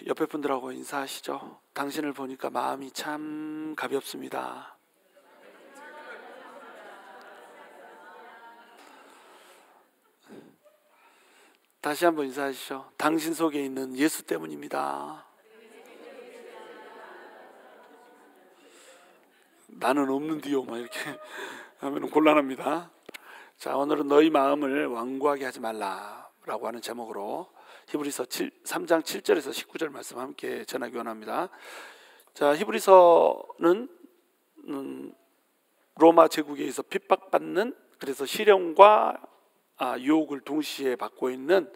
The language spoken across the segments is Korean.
옆에 분들하고 인사하시죠. 당신을 보니까 마음이 참 가볍습니다. 다시 한번 인사하시죠. 당신 속에 있는 예수 때문입니다. 나는 없는디요 막 이렇게 하면 곤란합니다. 자, 오늘은 너희 마음을 완고하게 하지 말라라고 하는 제목으로 히브리서 3장 7절에서 19절 말씀 함께 전하기 원합니다. 자, 히브리서는 로마 제국에 의해서 핍박받는, 그래서 시련과 유혹을 동시에 받고 있는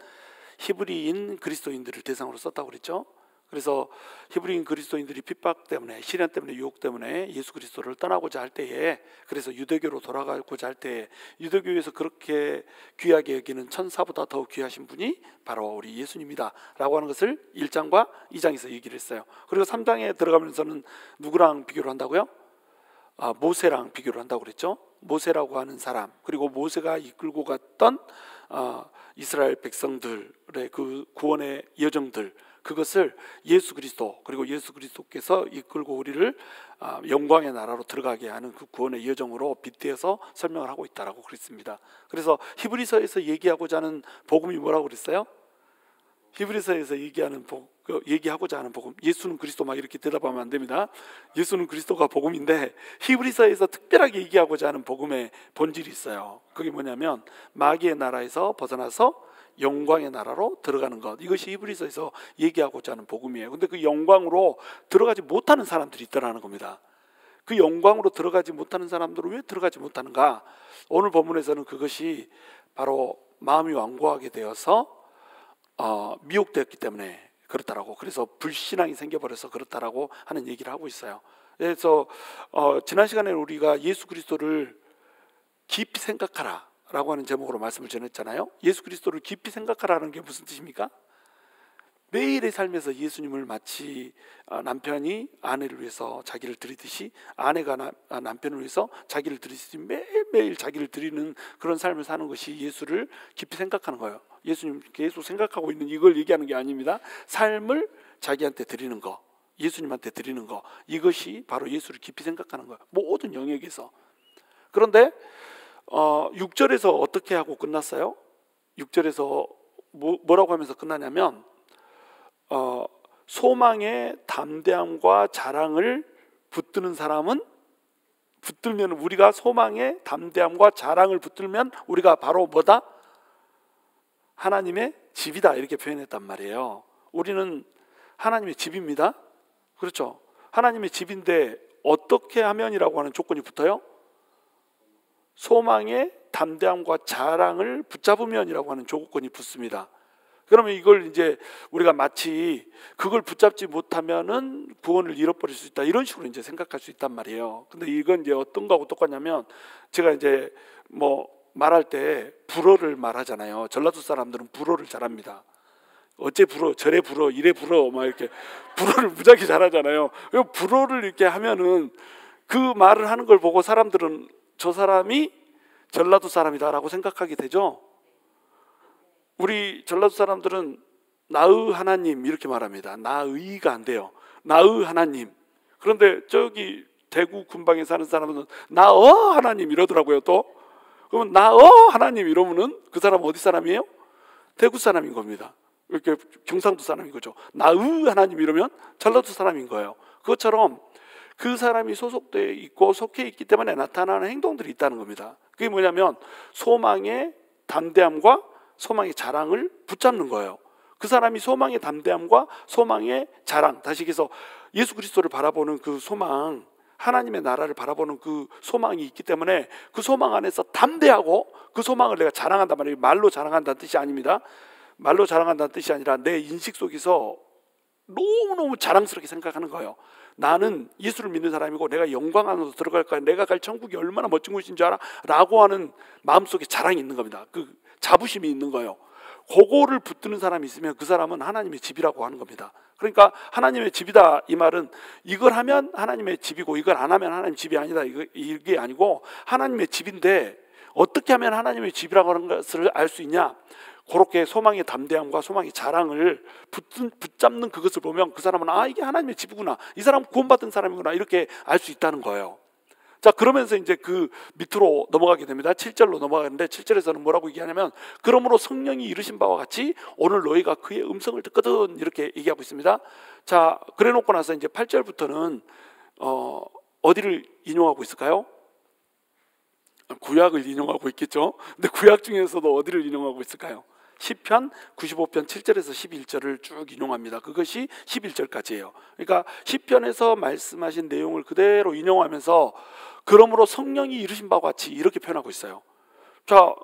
히브리인 그리스도인들을 대상으로 썼다고 그랬죠. 그래서 히브리인 그리스도인들이 핍박 때문에, 시련 때문에, 유혹 때문에 예수 그리스도를 떠나고자 할 때에, 그래서 유대교로 돌아가고자 할 때에 유대교에서 그렇게 귀하게 여기는 천사보다 더욱 귀하신 분이 바로 우리 예수님이다 라고 하는 것을 1장과 2장에서 얘기를 했어요. 그리고 3장에 들어가면서는 누구랑 비교를 한다고요? 모세랑 비교를 한다고 그랬죠. 모세라고 하는 사람, 그리고 모세가 이끌고 갔던 이스라엘 백성들의 그 구원의 여정들, 그것을 예수 그리스도, 그리고 예수 그리스도께서 이끌고 우리를 영광의 나라로 들어가게 하는 그 구원의 여정으로 빗대어서 설명을 하고 있다라고 그랬습니다. 그래서 히브리서에서 얘기하고자 하는 복음이 뭐라고 그랬어요? 히브리서에서 얘기하고자 하는 복음, 예수는 그리스도 막 이렇게 대답하면 안 됩니다. 예수는 그리스도가 복음인데 히브리서에서 특별하게 얘기하고자 하는 복음의 본질이 있어요. 그게 뭐냐면 마귀의 나라에서 벗어나서 영광의 나라로 들어가는 것, 이것이 히브리서에서 얘기하고자 하는 복음이에요. 근데 그 영광으로 들어가지 못하는 사람들이 있다는 겁니다. 그 영광으로 들어가지 못하는 사람들은 왜 들어가지 못하는가? 오늘 본문에서는 그것이 바로 마음이 완고하게 되어서 미혹되었기 때문에 그렇다라고, 그래서 불신앙이 생겨버려서 그렇다라고 하는 얘기를 하고 있어요. 그래서 지난 시간에 우리가 예수 그리스도를 깊이 생각하라 라고 하는 제목으로 말씀을 전했잖아요. 예수 그리스도를 깊이 생각하라는 게 무슨 뜻입니까? 매일의 삶에서 예수님을 마치 남편이 아내를 위해서 자기를 드리듯이, 아내가 남편을 위해서 자기를 드리듯이 매일매일 자기를 드리는 그런 삶을 사는 것이 예수를 깊이 생각하는 거예요. 예수님 계속 생각하고 있는 이걸 얘기하는 게 아닙니다. 삶을 자기한테 드리는 거, 예수님한테 드리는 거, 이것이 바로 예수를 깊이 생각하는 거예요. 모든 영역에서. 그런데 6절에서 어떻게 하고 끝났어요? 6절에서 뭐라고 하면서 끝나냐면 소망의 담대함과 자랑을 붙드는 사람은, 붙들면, 우리가 소망의 담대함과 자랑을 붙들면 우리가 바로 뭐다? 하나님의 집이다, 이렇게 표현했단 말이에요. 우리는 하나님의 집입니다. 그렇죠? 하나님의 집인데 어떻게 하면이라고 하는 조건이 붙어요? 소망의 담대함과 자랑을 붙잡으면이라고 하는 조건이 붙습니다. 그러면 이걸 이제 우리가 마치 그걸 붙잡지 못하면은 구원을 잃어버릴 수 있다, 이런 식으로 이제 생각할 수 있단 말이에요. 근데 이건 이제 어떤 거하고 똑같냐면, 제가 이제 말할 때 불어를 말하잖아요. 전라도 사람들은 불어를 잘합니다. 어째 불어, 저래 불어, 이래 불어, 막 이렇게 불어를 무지하게 잘하잖아요. 불어를 이렇게 하면은 그 말을 하는 걸 보고 사람들은 저 사람이 전라도 사람이다라고 생각하게 되죠. 우리 전라도 사람들은 나의 하나님 이렇게 말합니다. 나의가 안 돼요. 나의 하나님. 그런데 저기 대구 근방에 사는 사람은 나어 하나님 이러더라고요. 또 그러면 나어 하나님 이러면은 그 사람은 어디 사람이에요? 대구 사람인 겁니다. 이렇게 경상도 사람인 거죠. 나의 하나님 이러면 전라도 사람인 거예요. 그것처럼 그 사람이 소속되어 있고 속해 있기 때문에 나타나는 행동들이 있다는 겁니다. 그게 뭐냐면 소망의 담대함과 소망의 자랑을 붙잡는 거예요. 그 사람이 소망의 담대함과 소망의 자랑, 다시 얘기해서 예수 그리스도를 바라보는 그 소망, 하나님의 나라를 바라보는 그 소망이 있기 때문에 그 소망 안에서 담대하고 그 소망을 내가 자랑한단 말이에요. 말로 자랑한다는 뜻이 아닙니다. 말로 자랑한다는 뜻이 아니라 내 인식 속에서 너무너무 자랑스럽게 생각하는 거예요. 나는 예수를 믿는 사람이고 내가 영광 안으로 들어갈 거야, 내가 갈 천국이 얼마나 멋진 곳인 줄 알아? 라고 하는 마음속에 자랑이 있는 겁니다. 그 자부심이 있는 거예요. 그거를 붙드는 사람이 있으면 그 사람은 하나님의 집이라고 하는 겁니다. 그러니까 하나님의 집이다 이 말은 이걸 하면 하나님의 집이고 이걸 안 하면 하나님의 집이 아니다, 이게 아니고 하나님의 집인데 어떻게 하면 하나님의 집이라고 하는 것을 알 수 있냐? 그렇게 소망의 담대함과 소망의 자랑을 붙잡는 그것을 보면 그 사람은 아, 이게 하나님의 집이구나, 이 사람은 구원받은 사람이구나, 이렇게 알 수 있다는 거예요. 자, 그러면서 이제 그 밑으로 넘어가게 됩니다. 7절로 넘어가는데 7절에서는 뭐라고 얘기하냐면 그러므로 성령이 이르신 바와 같이 오늘 너희가 그의 음성을 듣거든, 이렇게 얘기하고 있습니다. 자, 그래 놓고 나서 이제 8절부터는 어디를 인용하고 있을까요? 구약을 인용하고 있겠죠. 근데 구약 중에서도 어디를 인용하고 있을까요? 시편 95편 7절에서 11절을 쭉 인용합니다. 그것이 11절까지예요. 그러니까 시편에서 말씀하신 내용을 그대로 인용하면서 그러므로 성령이 이르신 바와 같이 이렇게 표현하고 있어요. 자,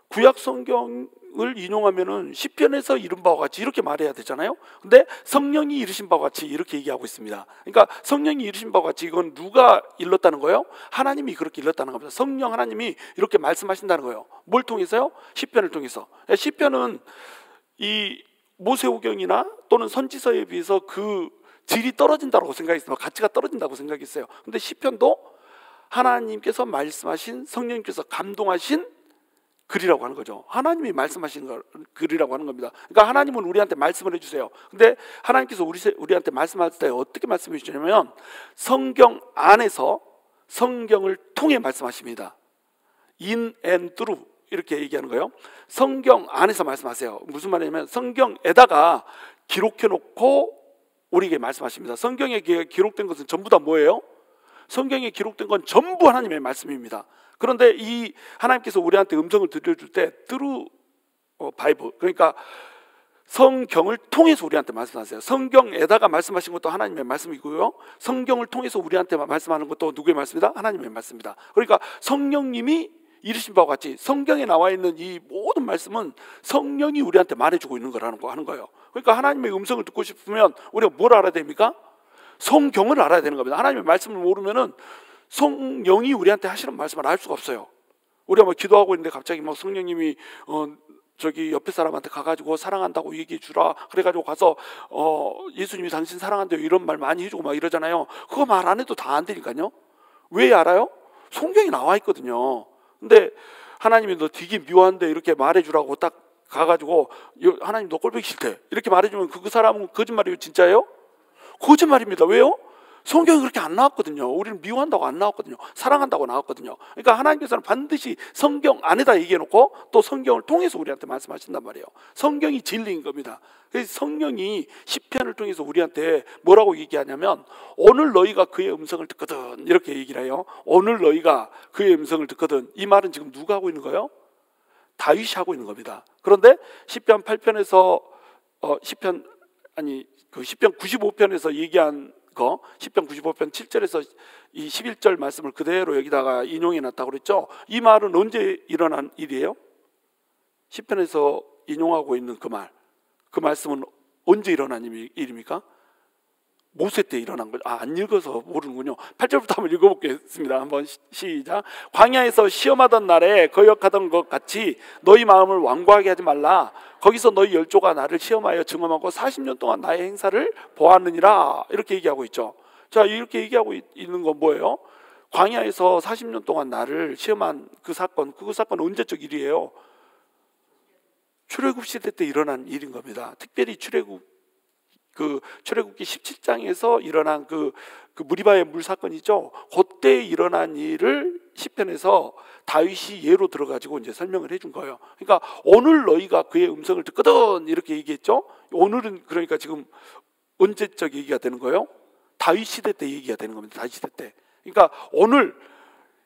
구약 성경을 인용하면은 시편에서 이른 바와 같이 이렇게 말해야 되잖아요. 근데 성령이 이르신 바와 같이 이렇게 얘기하고 있습니다. 그러니까 성령이 이르신 바와 같이, 이건 누가 일렀다는 거예요? 하나님이 그렇게 일렀다는 겁니다. 성령 하나님이 이렇게 말씀하신다는 거예요. 뭘 통해서요? 시편을 통해서. 시편은 이 모세오경이나 또는 선지서에 비해서 그 질이 떨어진다고 생각했어요. 가치가 떨어진다고 생각했어요. 근데 시편도 하나님께서 말씀하신, 성령님께서 감동하신 글이라고 하는 거죠. 하나님이 말씀하시는 글이라고 하는 겁니다. 그러니까 하나님은 우리한테 말씀을 해주세요. 근데 하나님께서 우리한테 말씀할 때 어떻게 말씀해 주냐면 성경 안에서 성경을 통해 말씀하십니다. In and through 이렇게 얘기하는 거예요. 성경 안에서 말씀하세요. 무슨 말이냐면 성경에다가 기록해 놓고 우리에게 말씀하십니다. 성경에 기록된 것은 전부 다 뭐예요? 성경에 기록된 건 전부 하나님의 말씀입니다. 그런데 이 하나님께서 우리한테 음성을 들려줄 때 through 바이블, 그러니까 성경을 통해서 우리한테 말씀하세요. 성경에다가 말씀하신 것도 하나님의 말씀이고요, 성경을 통해서 우리한테 말씀하는 것도 누구의 말씀이다? 하나님의 말씀이다. 그러니까 성령님이 이르신 바와 같이 성경에 나와 있는 이 모든 말씀은 성령이 우리한테 말해주고 있는 거라는 거 하는 거예요. 그러니까 하나님의 음성을 듣고 싶으면 우리가 뭘 알아야 됩니까? 성경을 알아야 되는 겁니다. 하나님의 말씀을 모르면은 성령이 우리한테 하시는 말씀을 알 수가 없어요. 우리가 뭐 기도하고 있는데 갑자기 막 성령님이 저기 옆에 사람한테 가가지고 사랑한다고 얘기해 주라, 그래가지고 가서 예수님이 당신 사랑한대요 이런 말 많이 해주고 막 이러잖아요. 그거 말 안 해도 다 안 되니까요. 왜 알아요? 성경에 나와 있거든요. 근데 하나님이 너 되게 묘한데 이렇게 말해주라고 딱 가가지고 하나님 너 꼴보기 싫대 이렇게 말해주면 그 사람은 거짓말이에요? 진짜예요? 거짓말입니다. 왜요? 성경이 그렇게 안 나왔거든요. 우리는 미워한다고 안 나왔거든요. 사랑한다고 나왔거든요. 그러니까 하나님께서는 반드시 성경 안에다 얘기해놓고 또 성경을 통해서 우리한테 말씀하신단 말이에요. 성경이 진리인 겁니다. 그래서 성령이 시편을 통해서 우리한테 뭐라고 얘기하냐면 오늘 너희가 그의 음성을 듣거든, 이렇게 얘기를 해요. 오늘 너희가 그의 음성을 듣거든. 이 말은 지금 누가 하고 있는 거예요? 다윗이 하고 있는 겁니다. 그런데 시편 8편에서 시편 95편에서 얘기한 거, 시편 95편 7절에서 이 11절 말씀을 그대로 여기다가 인용해 놨다고 그랬죠. 이 말은 언제 일어난 일이에요? 시편에서 인용하고 있는 그 말씀은 언제 일어난 일입니까? 모세 때 일어난 거죠. 안 읽어서 모르는군요. 8절부터 한번 읽어보겠습니다. 한번 시작. 광야에서 시험하던 날에 거역하던 것 같이 너희 마음을 완고하게 하지 말라. 거기서 너희 열조가 나를 시험하여 증언하고 40년 동안 나의 행사를 보았느니라. 이렇게 얘기하고 있죠. 자, 이렇게 얘기하고 있는 건 뭐예요? 광야에서 40년 동안 나를 시험한 그 사건 언제적 일이에요? 출애굽 시대 때 일어난 일인 겁니다. 특별히 출애굽기 17장에서 일어난 그 무리바의 물 사건이죠. 그때 일어난 일을 시편에서 다윗이 예로 들어가지고 이제 설명을 해준 거예요. 그러니까 오늘 너희가 그의 음성을 듣거든, 이렇게 얘기했죠. 오늘은 그러니까 지금 언제적 얘기가 되는 거예요? 다윗 시대 때 얘기가 되는 겁니다. 다윗 시대 때. 그러니까 오늘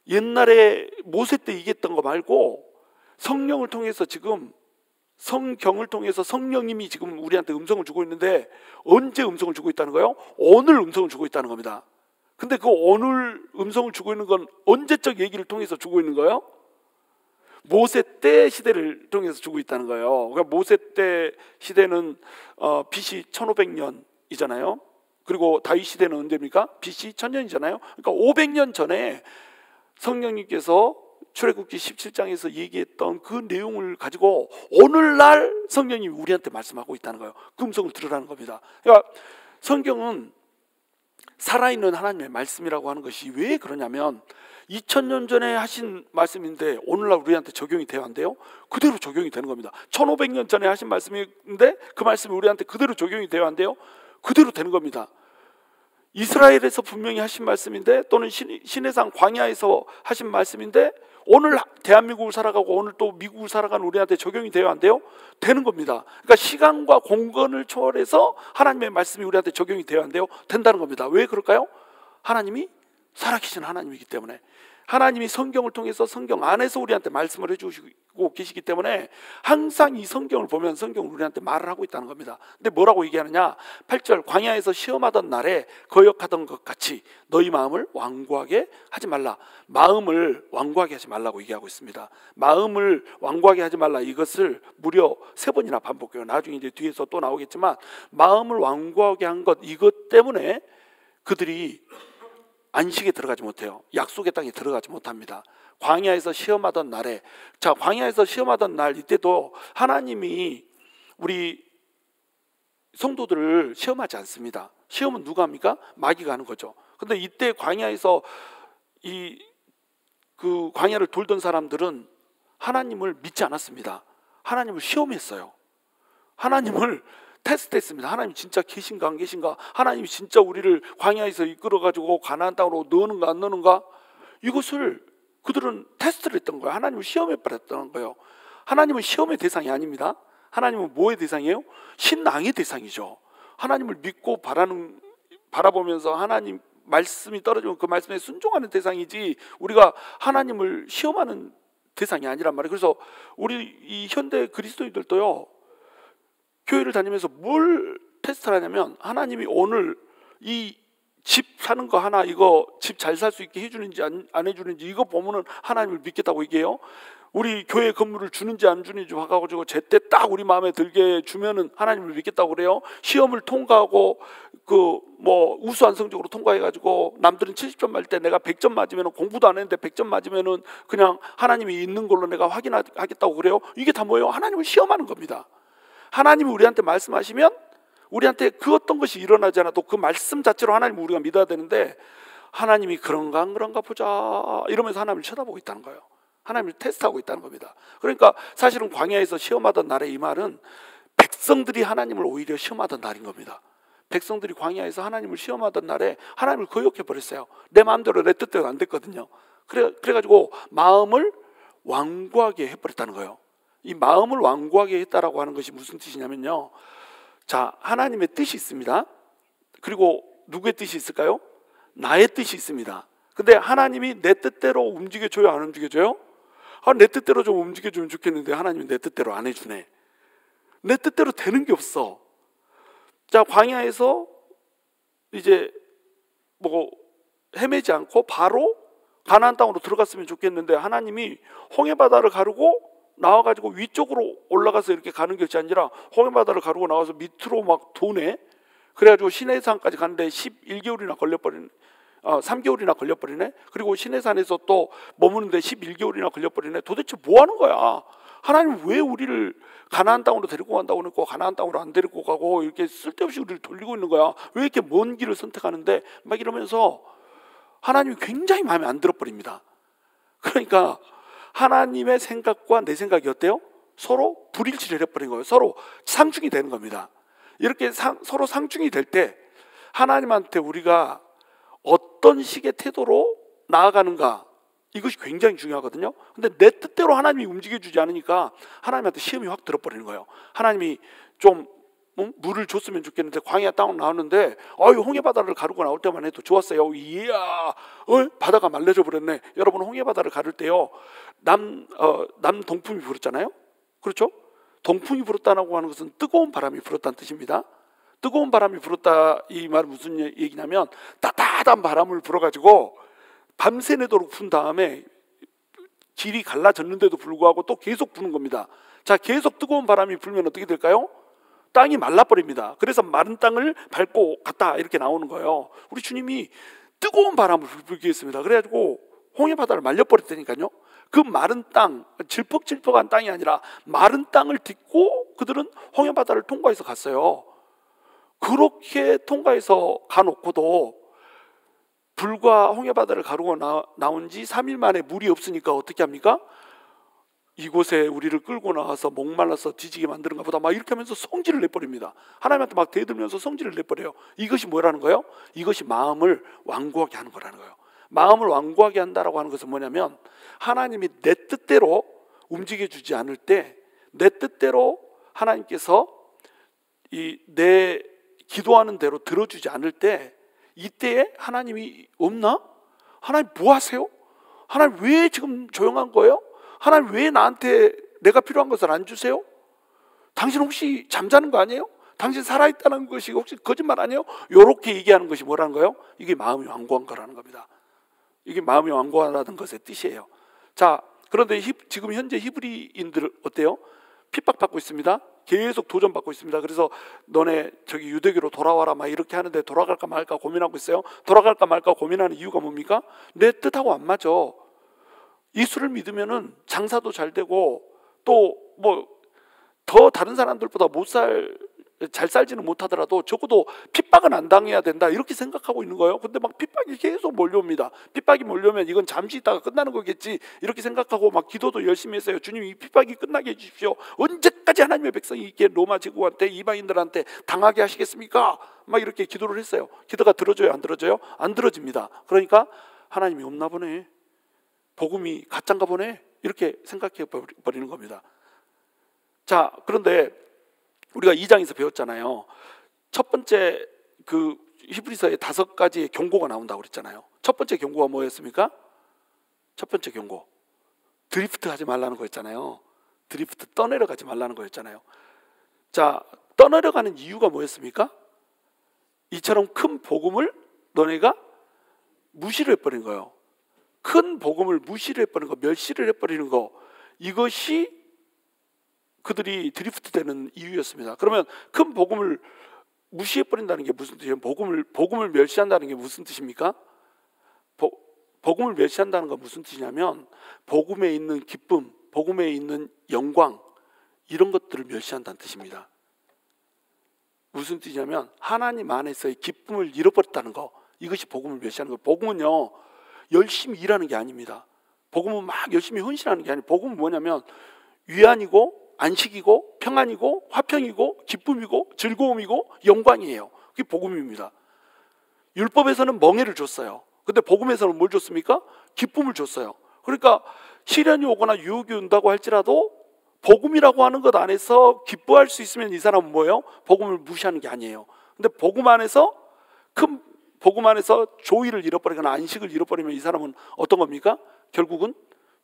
옛날에 모세 때 얘기했던 거 말고 성령을 통해서 지금 성경을 통해서 성령님이 지금 우리한테 음성을 주고 있는데 언제 음성을 주고 있다는 거예요? 오늘 음성을 주고 있다는 겁니다. 근데 그 오늘 음성을 주고 있는 건 언제적 얘기를 통해서 주고 있는 거예요? 모세 때 시대를 통해서 주고 있다는 거예요. 그러니까 모세 때 시대는 BC 1500년이잖아요. 그리고 다윗 시대는 언제입니까? BC 1000년이잖아요. 그러니까 500년 전에 성령님께서 출애굽기 17장에서 얘기했던 그 내용을 가지고 오늘날 성령님이 우리한테 말씀하고 있다는 거예요. 그 음성을 들으라는 겁니다. 그러니까 성경은 살아있는 하나님의 말씀이라고 하는 것이 왜 그러냐면 2000년 전에 하신 말씀인데 오늘날 우리한테 적용이 돼야 한대요? 그대로 적용이 되는 겁니다. 1500년 전에 하신 말씀인데 그 말씀이 우리한테 그대로 적용이 돼야 한대요? 그대로 되는 겁니다. 이스라엘에서 분명히 하신 말씀인데, 또는 시내산 광야에서 하신 말씀인데 오늘 대한민국을 살아가고 오늘 또 미국을 살아가는 우리한테 적용이 돼야 한대요? 되는 겁니다. 그러니까 시간과 공간을 초월해서 하나님의 말씀이 우리한테 적용이 돼야 한대요? 된다는 겁니다. 왜 그럴까요? 하나님이 살아계신 하나님이기 때문에, 하나님이 성경을 통해서 성경 안에서 우리한테 말씀을 해주시고 계시기 때문에 항상 이 성경을 보면 성경은 우리한테 말을 하고 있다는 겁니다. 근데 뭐라고 얘기하느냐? 8절, 광야에서 시험하던 날에 거역하던 것 같이 너희 마음을 완고하게 하지 말라. 마음을 완고하게 하지 말라고 얘기하고 있습니다. 마음을 완고하게 하지 말라, 이것을 무려 3번이나 반복해요. 나중에 이제 뒤에서 또 나오겠지만, 마음을 완고하게 한 것, 이것 때문에 그들이 안식에 들어가지 못해요. 약속의 땅에 들어가지 못합니다. 광야에서 시험하던 날에, 자, 광야에서 시험하던 날, 이때도 하나님이 우리 성도들을 시험하지 않습니다. 시험은 누가 합니까? 마귀가 하는 거죠. 근데 이때 광야에서 그 광야를 돌던 사람들은 하나님을 믿지 않았습니다. 하나님을 시험했어요. 하나님을 테스트했습니다. 하나님 진짜 계신가 안 계신가? 하나님이 진짜 우리를 광야에서 이끌어가지고 가나안 땅으로 넣는가 안 넣는가? 이것을 그들은 테스트를 했던 거예요. 하나님을 시험해 버렸다는 거예요. 하나님은 시험의 대상이 아닙니다. 하나님은 뭐의 대상이에요? 신앙의 대상이죠. 하나님을 믿고 바라보면서 하나님 말씀이 떨어지면 그 말씀에 순종하는 대상이지, 우리가 하나님을 시험하는 대상이 아니란 말이에요. 그래서 우리 이 현대 그리스도인들도요, 교회를 다니면서 뭘 테스트를 하냐면, 하나님이 오늘 이 집 사는 거 하나, 이거 집 잘 살 수 있게 해주는지 안 해주는지, 이거 보면은 하나님을 믿겠다고 얘기해요. 우리 교회 건물을 주는지 안 주는지 봐가지고 제때 딱 우리 마음에 들게 주면은 하나님을 믿겠다고 그래요. 시험을 통과하고 우수한 성적으로 통과해가지고 남들은 70점 맞을 때 내가 100점 맞으면, 공부도 안 했는데 100점 맞으면은 그냥 하나님이 있는 걸로 내가 확인하겠다고 그래요. 이게 다 뭐예요? 하나님을 시험하는 겁니다. 하나님이 우리한테 말씀하시면 우리한테 그 어떤 것이 일어나지 않아도 그 말씀 자체로 하나님을 우리가 믿어야 되는데, 하나님이 그런가 안 그런가 보자 이러면서 하나님을 쳐다보고 있다는 거예요. 하나님을 테스트하고 있다는 겁니다. 그러니까 사실은 광야에서 시험하던 날에, 이 말은 백성들이 하나님을 오히려 시험하던 날인 겁니다. 백성들이 광야에서 하나님을 시험하던 날에 하나님을 거역해 버렸어요. 내 마음대로 내 뜻대로 안 됐거든요. 그래가지고 마음을 완고하게 해버렸다는 거예요. 이 마음을 완고하게 했다라고 하는 것이 무슨 뜻이냐면요, 자, 하나님의 뜻이 있습니다. 그리고 누구의 뜻이 있을까요? 나의 뜻이 있습니다. 근데 하나님이 내 뜻대로 움직여줘요, 안 움직여줘요? 내 뜻대로 좀 움직여주면 좋겠는데 하나님이 내 뜻대로 안 해주네. 내 뜻대로 되는 게 없어. 자, 광야에서 이제 헤매지 않고 바로 가나안 땅으로 들어갔으면 좋겠는데, 하나님이 홍해바다를 가르고 나와가지고 위쪽으로 올라가서 이렇게 가는 것이 아니라 홍해바다를 가르고 나와서 밑으로 막 도네. 그래가지고 시내산까지 가는데 11개월이나 걸려버리네. 3개월이나 걸려버리네. 그리고 시내산에서 또 머무는데 11개월이나 걸려버리네. 도대체 뭐 하는 거야? 하나님 왜 우리를 가나안 땅으로 데리고 간다고 그러고 가나안 땅으로 안 데리고 가고 이렇게 쓸데없이 우리를 돌리고 있는 거야? 왜 이렇게 먼 길을 선택하는데? 막 이러면서 하나님이 굉장히 마음에 안 들어버립니다. 그러니까 하나님의 생각과 내 생각이 어때요? 서로 불일치를 해버린 거예요. 서로 상충이 되는 겁니다. 이렇게 서로 상충이 될 때 하나님한테 우리가 어떤 식의 태도로 나아가는가, 이것이 굉장히 중요하거든요. 근데 내 뜻대로 하나님이 움직여주지 않으니까 하나님한테 시험이 확 들어버리는 거예요. 하나님이 좀 물을 줬으면 좋겠는데 광야 땅으로 나오는데 홍해바다를 가르고 나올 때만 해도 좋았어요. 이야, 바다가 말려져 버렸네. 여러분, 홍해바다를 가를 때요, 남동풍이 불었잖아요. 그렇죠? 동풍이 불었다고 하는 것은 뜨거운 바람이 불었다는 뜻입니다. 뜨거운 바람이 불었다, 이 말은 무슨 얘기냐면, 따뜻한 바람을 불어가지고 밤새내도록 분 다음에 길이 갈라졌는데도 불구하고 또 계속 부는 겁니다. 자, 계속 뜨거운 바람이 불면 어떻게 될까요? 땅이 말라버립니다. 그래서 마른 땅을 밟고 갔다 이렇게 나오는 거예요. 우리 주님이 뜨거운 바람을 불게 했습니다. 그래가지고 홍해바다를 말려버렸다니까요. 그 마른 땅, 질퍽질퍽한 땅이 아니라 마른 땅을 딛고 그들은 홍해바다를 통과해서 갔어요. 그렇게 통과해서 가놓고도 불과 홍해바다를 가르고 나온 지 3일 만에 물이 없으니까 어떻게 합니까? 이곳에 우리를 끌고 나와서 목말라서 뒤지게 만드는가 보다 막 이렇게 하면서 성질을 내버립니다. 하나님한테 막 대들면서 성질을 내버려요. 이것이 뭐라는 거예요? 이것이 마음을 완고하게 하는 거라는 거예요. 마음을 완고하게 한다라고 하는 것은 뭐냐면 하나님이 내 뜻대로 움직여주지 않을 때, 내 뜻대로 하나님께서 내 기도하는 대로 들어주지 않을 때, 이때에 하나님이 없나? 하나님 뭐 하세요? 하나님 왜 지금 조용한 거예요? 하나님 왜 나한테 내가 필요한 것을 안 주세요? 당신 혹시 잠자는 거 아니에요? 당신 살아있다는 것이 혹시 거짓말 아니에요? 이렇게 얘기하는 것이 뭐라는 거예요? 이게 마음이 완고한 거라는 겁니다. 이게 마음이 완고하다는 것의 뜻이에요. 자, 그런데 지금 현재 히브리인들 어때요? 핍박받고 있습니다. 계속 도전받고 있습니다. 그래서 너네 저기 유대교로 돌아와라 막 이렇게 하는데 돌아갈까 말까 고민하고 있어요. 돌아갈까 말까 고민하는 이유가 뭡니까? 내 뜻하고 안 맞아. 예수를 믿으면은 장사도 잘 되고 또 뭐 더 다른 사람들보다 잘 살지는 못하더라도 적어도 핍박은 안 당해야 된다 이렇게 생각하고 있는 거예요. 근데 막 핍박이 계속 몰려옵니다. 핍박이 몰려오면 이건 잠시 있다가 끝나는 거겠지 이렇게 생각하고 막 기도도 열심히 했어요. 주님 이 핍박이 끝나게 해주십시오. 언제까지 하나님의 백성이 이렇게 로마 제국한테 이방인들한테 당하게 하시겠습니까? 막 이렇게 기도를 했어요. 기도가 들어져요? 안 들어져요? 안 들어집니다. 그러니까 하나님이 없나 보네, 복음이 가짜인가 보네 이렇게 생각해 버리는 겁니다. 자, 그런데 우리가 2장에서 배웠잖아요. 첫 번째 그 히브리서에 5가지의 경고가 나온다고 그랬잖아요. 첫 번째 경고가 뭐였습니까? 첫 번째 경고, 드리프트 하지 말라는 거였잖아요. 드리프트 떠내려가지 말라는 거였잖아요. 자, 떠내려가는 이유가 뭐였습니까? 이처럼 큰 복음을 너네가 무시를 해버린 거예요. 큰 복음을 무시를 해버리는 거, 멸시를 해버리는 거, 이것이 그들이 드리프트 되는 이유였습니다. 그러면 큰 복음을 무시해버린다는 게 무슨 뜻이에요? 복음을 멸시한다는 게 무슨 뜻입니까? 복음을 멸시한다는 건 무슨 뜻이냐면 복음에 있는 기쁨, 복음에 있는 영광, 이런 것들을 멸시한다는 뜻입니다. 무슨 뜻이냐면 하나님 안에서의 기쁨을 잃어버렸다는 거, 이것이 복음을 멸시하는 거예요. 복음은요 열심히 일하는 게 아닙니다. 복음은 막 열심히 헌신하는 게 아니에요. 복음은 뭐냐면 위안이고 안식이고 평안이고 화평이고 기쁨이고 즐거움이고 영광이에요. 그게 복음입니다. 율법에서는 멍에를 줬어요. 근데 복음에서는 뭘 줬습니까? 기쁨을 줬어요. 그러니까 시련이 오거나 유혹이 온다고 할지라도 복음이라고 하는 것 안에서 기뻐할 수 있으면 이 사람은 뭐예요? 복음을 무시하는 게 아니에요. 근데 복음 안에서 조의를 잃어버리거나 안식을 잃어버리면 이 사람은 어떤 겁니까? 결국은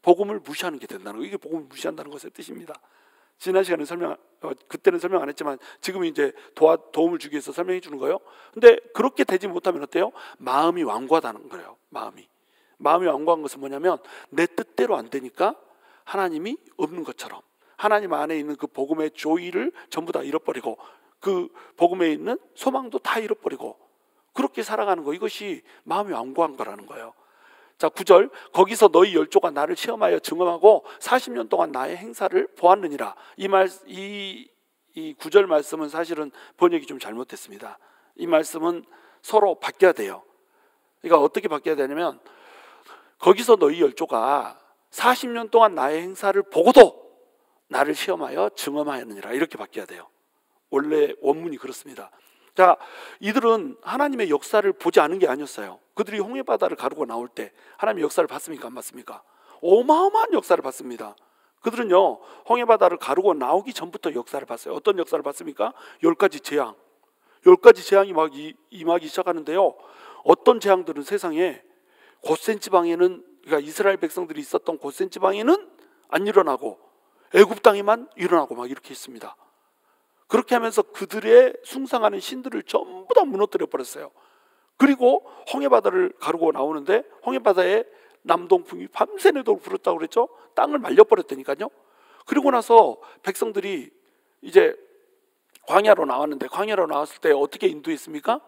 복음을 무시하는 게 된다는 거예요. 이게 복음을 무시한다는 것의 뜻입니다. 지난 시간에 그때는 설명 안 했지만 지금은 이제 도움을 주기 위해서 설명해 주는 거예요. 근데 그렇게 되지 못하면 어때요? 마음이 완고하다는 거예요. 마음이 완고한 것은 뭐냐면 내 뜻대로 안 되니까 하나님이 없는 것처럼, 하나님 안에 있는 그 복음의 조의를 전부 다 잃어버리고 그 복음에 있는 소망도 다 잃어버리고 그렇게 살아가는 거, 이것이 마음이 완고한 거라는 거예요. 자, 9절, 거기서 너희 열조가 나를 시험하여 증언하고 40년 동안 나의 행사를 보았느니라. 이 9절 말씀은 사실은 번역이 좀 잘못됐습니다. 이 말씀은 서로 바뀌어야 돼요. 그러니까 어떻게 바뀌어야 되냐면 거기서 너희 열조가 40년 동안 나의 행사를 보고도 나를 시험하여 증언하였느니라, 이렇게 바뀌어야 돼요. 원래 원문이 그렇습니다. 자, 이들은 하나님의 역사를 보지 않은 게 아니었어요. 그들이 홍해바다를 가르고 나올 때 하나님의 역사를 봤습니까? 안 봤습니까? 어마어마한 역사를 봤습니다. 그들은요 홍해바다를 가르고 나오기 전부터 역사를 봤어요. 어떤 역사를 봤습니까? 10가지 재앙, 10가지 재앙이 막 임하기 시작하는데요, 어떤 재앙들은 세상에 고센 지방에는, 그러니까 이스라엘 백성들이 있었던 고센 지방에는 안 일어나고 애굽 땅에만 일어나고 막 이렇게 있습니다. 그렇게 하면서 그들의 숭상하는 신들을 전부 다 무너뜨려 버렸어요. 그리고 홍해바다를 가르고 나오는데 홍해바다에 남동풍이 밤새내도록 불었다고 그랬죠. 땅을 말려버렸다니까요. 그리고 나서 백성들이 이제 광야로 나왔는데, 광야로 나왔을 때 어떻게 인도했습니까?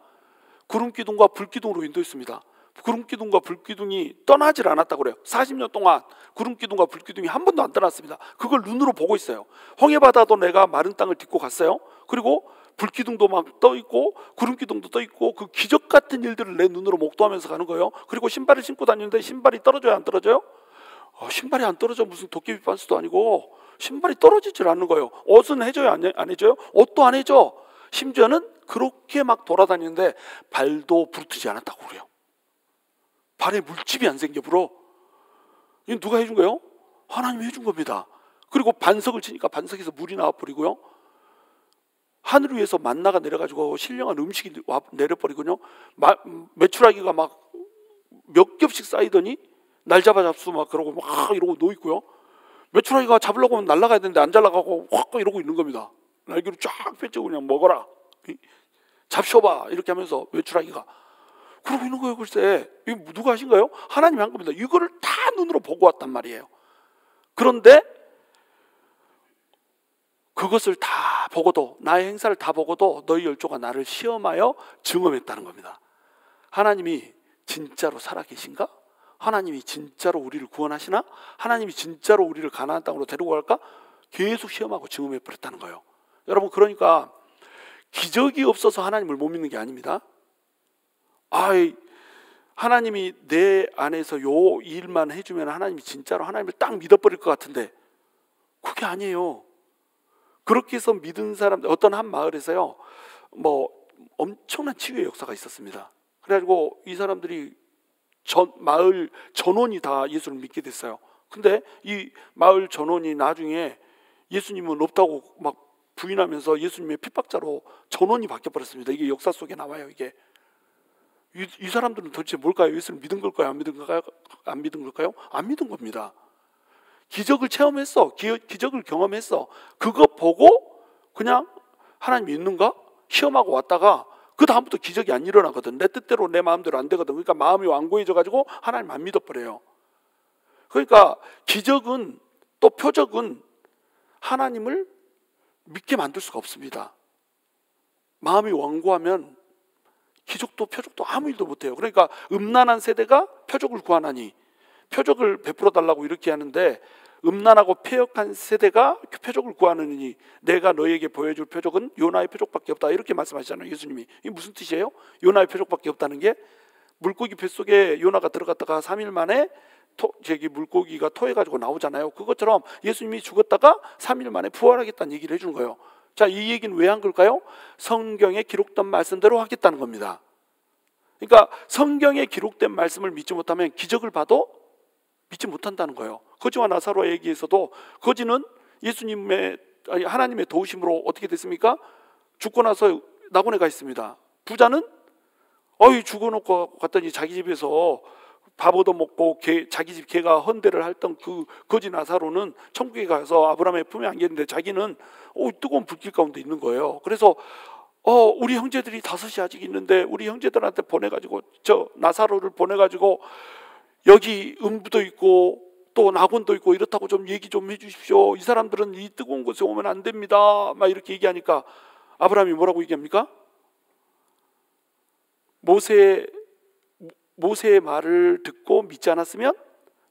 구름기둥과 불기둥으로 인도했습니다. 구름기둥과 불기둥이 떠나질 않았다고 그래요. 40년 동안 구름기둥과 불기둥이 한 번도 안 떠났습니다. 그걸 눈으로 보고 있어요. 홍해바다도 내가 마른 땅을 딛고 갔어요. 그리고 불기둥도 막 떠 있고 구름기둥도 떠 있고 그 기적 같은 일들을 내 눈으로 목도하면서 가는 거예요. 그리고 신발을 신고 다니는데 신발이 떨어져요, 안 떨어져요? 신발이 안 떨어져. 무슨 도깨비 반스도 아니고 신발이 떨어지질 않는 거예요. 옷은 해줘요, 안 해줘요? 옷도 안 해줘. 심지어는 그렇게 막 돌아다니는데 발도 부르트지 않았다고 그래요. 발에 물집이 안 생겨 불어. 이건 누가 해준 거예요? 하나님이 해준 겁니다. 그리고 반석을 치니까 반석에서 물이 나와버리고요. 하늘 위에서 만나가 내려가지고 신령한 음식이 내려버리거든요. 메추라기가 막 몇 겹씩 쌓이더니 날 잡수 막 그러고 막 이러고 놓여있고요. 메추라기가 잡으려고 하면 날아가야 되는데 안 잘나가고 확 이러고 있는 겁니다. 날개로 쫙 펼치고 그냥 먹어라, 잡숴봐 이렇게 하면서 메추라기가 그러고 있는 거예요. 글쎄 이거 누가 하신 거예요? 하나님이 한 겁니다. 이거를 다 눈으로 보고 왔단 말이에요. 그런데 그것을 다 보고도, 나의 행사를 다 보고도 너희 열조가 나를 시험하여 증언했다는 겁니다. 하나님이 진짜로 살아계신가? 하나님이 진짜로 우리를 구원하시나? 하나님이 진짜로 우리를 가나안 땅으로 데리고 갈까? 계속 시험하고 증언해 버렸다는 거예요. 여러분, 그러니까 기적이 없어서 하나님을 못 믿는 게 아닙니다. 하나님이 내 안에서 요 일만 해주면 하나님이 진짜로 하나님을 딱 믿어버릴 것 같은데 그게 아니에요. 그렇게 해서 믿은 사람들, 어떤 한 마을에서요 뭐 엄청난 치유의 역사가 있었습니다. 그래가지고 이 사람들이 마을 전원이 다 예수를 믿게 됐어요. 근데 이 마을 전원이 나중에 예수님은 없다고 막 부인하면서 예수님의 핍박자로 전원이 바뀌어버렸습니다. 이게 역사 속에 나와요. 이게 이 사람들은 도대체 뭘까요? 예수를 믿은 걸까요? 안 믿은 걸까요? 안 믿은 걸까요? 안 믿은 겁니다. 기적을 체험했어. 기적을 경험했어. 그거 보고 그냥 하나님이 있는가? 시험하고 왔다가 그 다음부터 기적이 안 일어나거든. 내 뜻대로 내 마음대로 안 되거든. 그러니까 마음이 완고해져 가지고 하나님 안 믿어버려요. 그러니까 기적은 또 표적은 하나님을 믿게 만들 수가 없습니다. 마음이 완고하면 기적도 표적도 아무 일도 못해요. 그러니까 음란한 세대가 표적을 구하나니, 표적을 베풀어 달라고 이렇게 하는데 음란하고 패역한 세대가 표적을 구하느니 내가 너에게 보여줄 표적은 요나의 표적밖에 없다, 이렇게 말씀하시잖아요, 예수님이. 이게 무슨 뜻이에요? 요나의 표적밖에 없다는 게 물고기 뱃속에 요나가 들어갔다가 3일 만에 물고기가 토해가지고 나오잖아요. 그것처럼 예수님이 죽었다가 3일 만에 부활하겠다는 얘기를 해준 거예요. 자, 이 얘기는 왜 한 걸까요? 성경에 기록된 말씀대로 하겠다는 겁니다. 그러니까 성경에 기록된 말씀을 믿지 못하면 기적을 봐도 믿지 못한다는 거예요. 거지와 나사로의 얘기에서도 거지는 하나님의 도우심으로 어떻게 됐습니까? 죽고 나서 낙원에 가 있습니다. 부자는 죽어놓고 갔더니 자기 집에서 밥 얻어먹고 자기 집 개가 헌대를 했던 그 거지 나사로는 천국에 가서 아브라함의 품에 안겼는데 자기는 뜨거운 불길 가운데 있는 거예요. 그래서 우리 형제들이 5이 아직 있는데 우리 형제들한테 보내가지고 저 나사로를 보내가지고 여기 음부도 있고 또 낙원도 있고 이렇다고 좀 얘기 좀 해주십시오. 이 사람들은 이 뜨거운 곳에 오면 안 됩니다. 막 이렇게 얘기하니까 아브라함이 뭐라고 얘기합니까? 모세의 말을 듣고 믿지 않았으면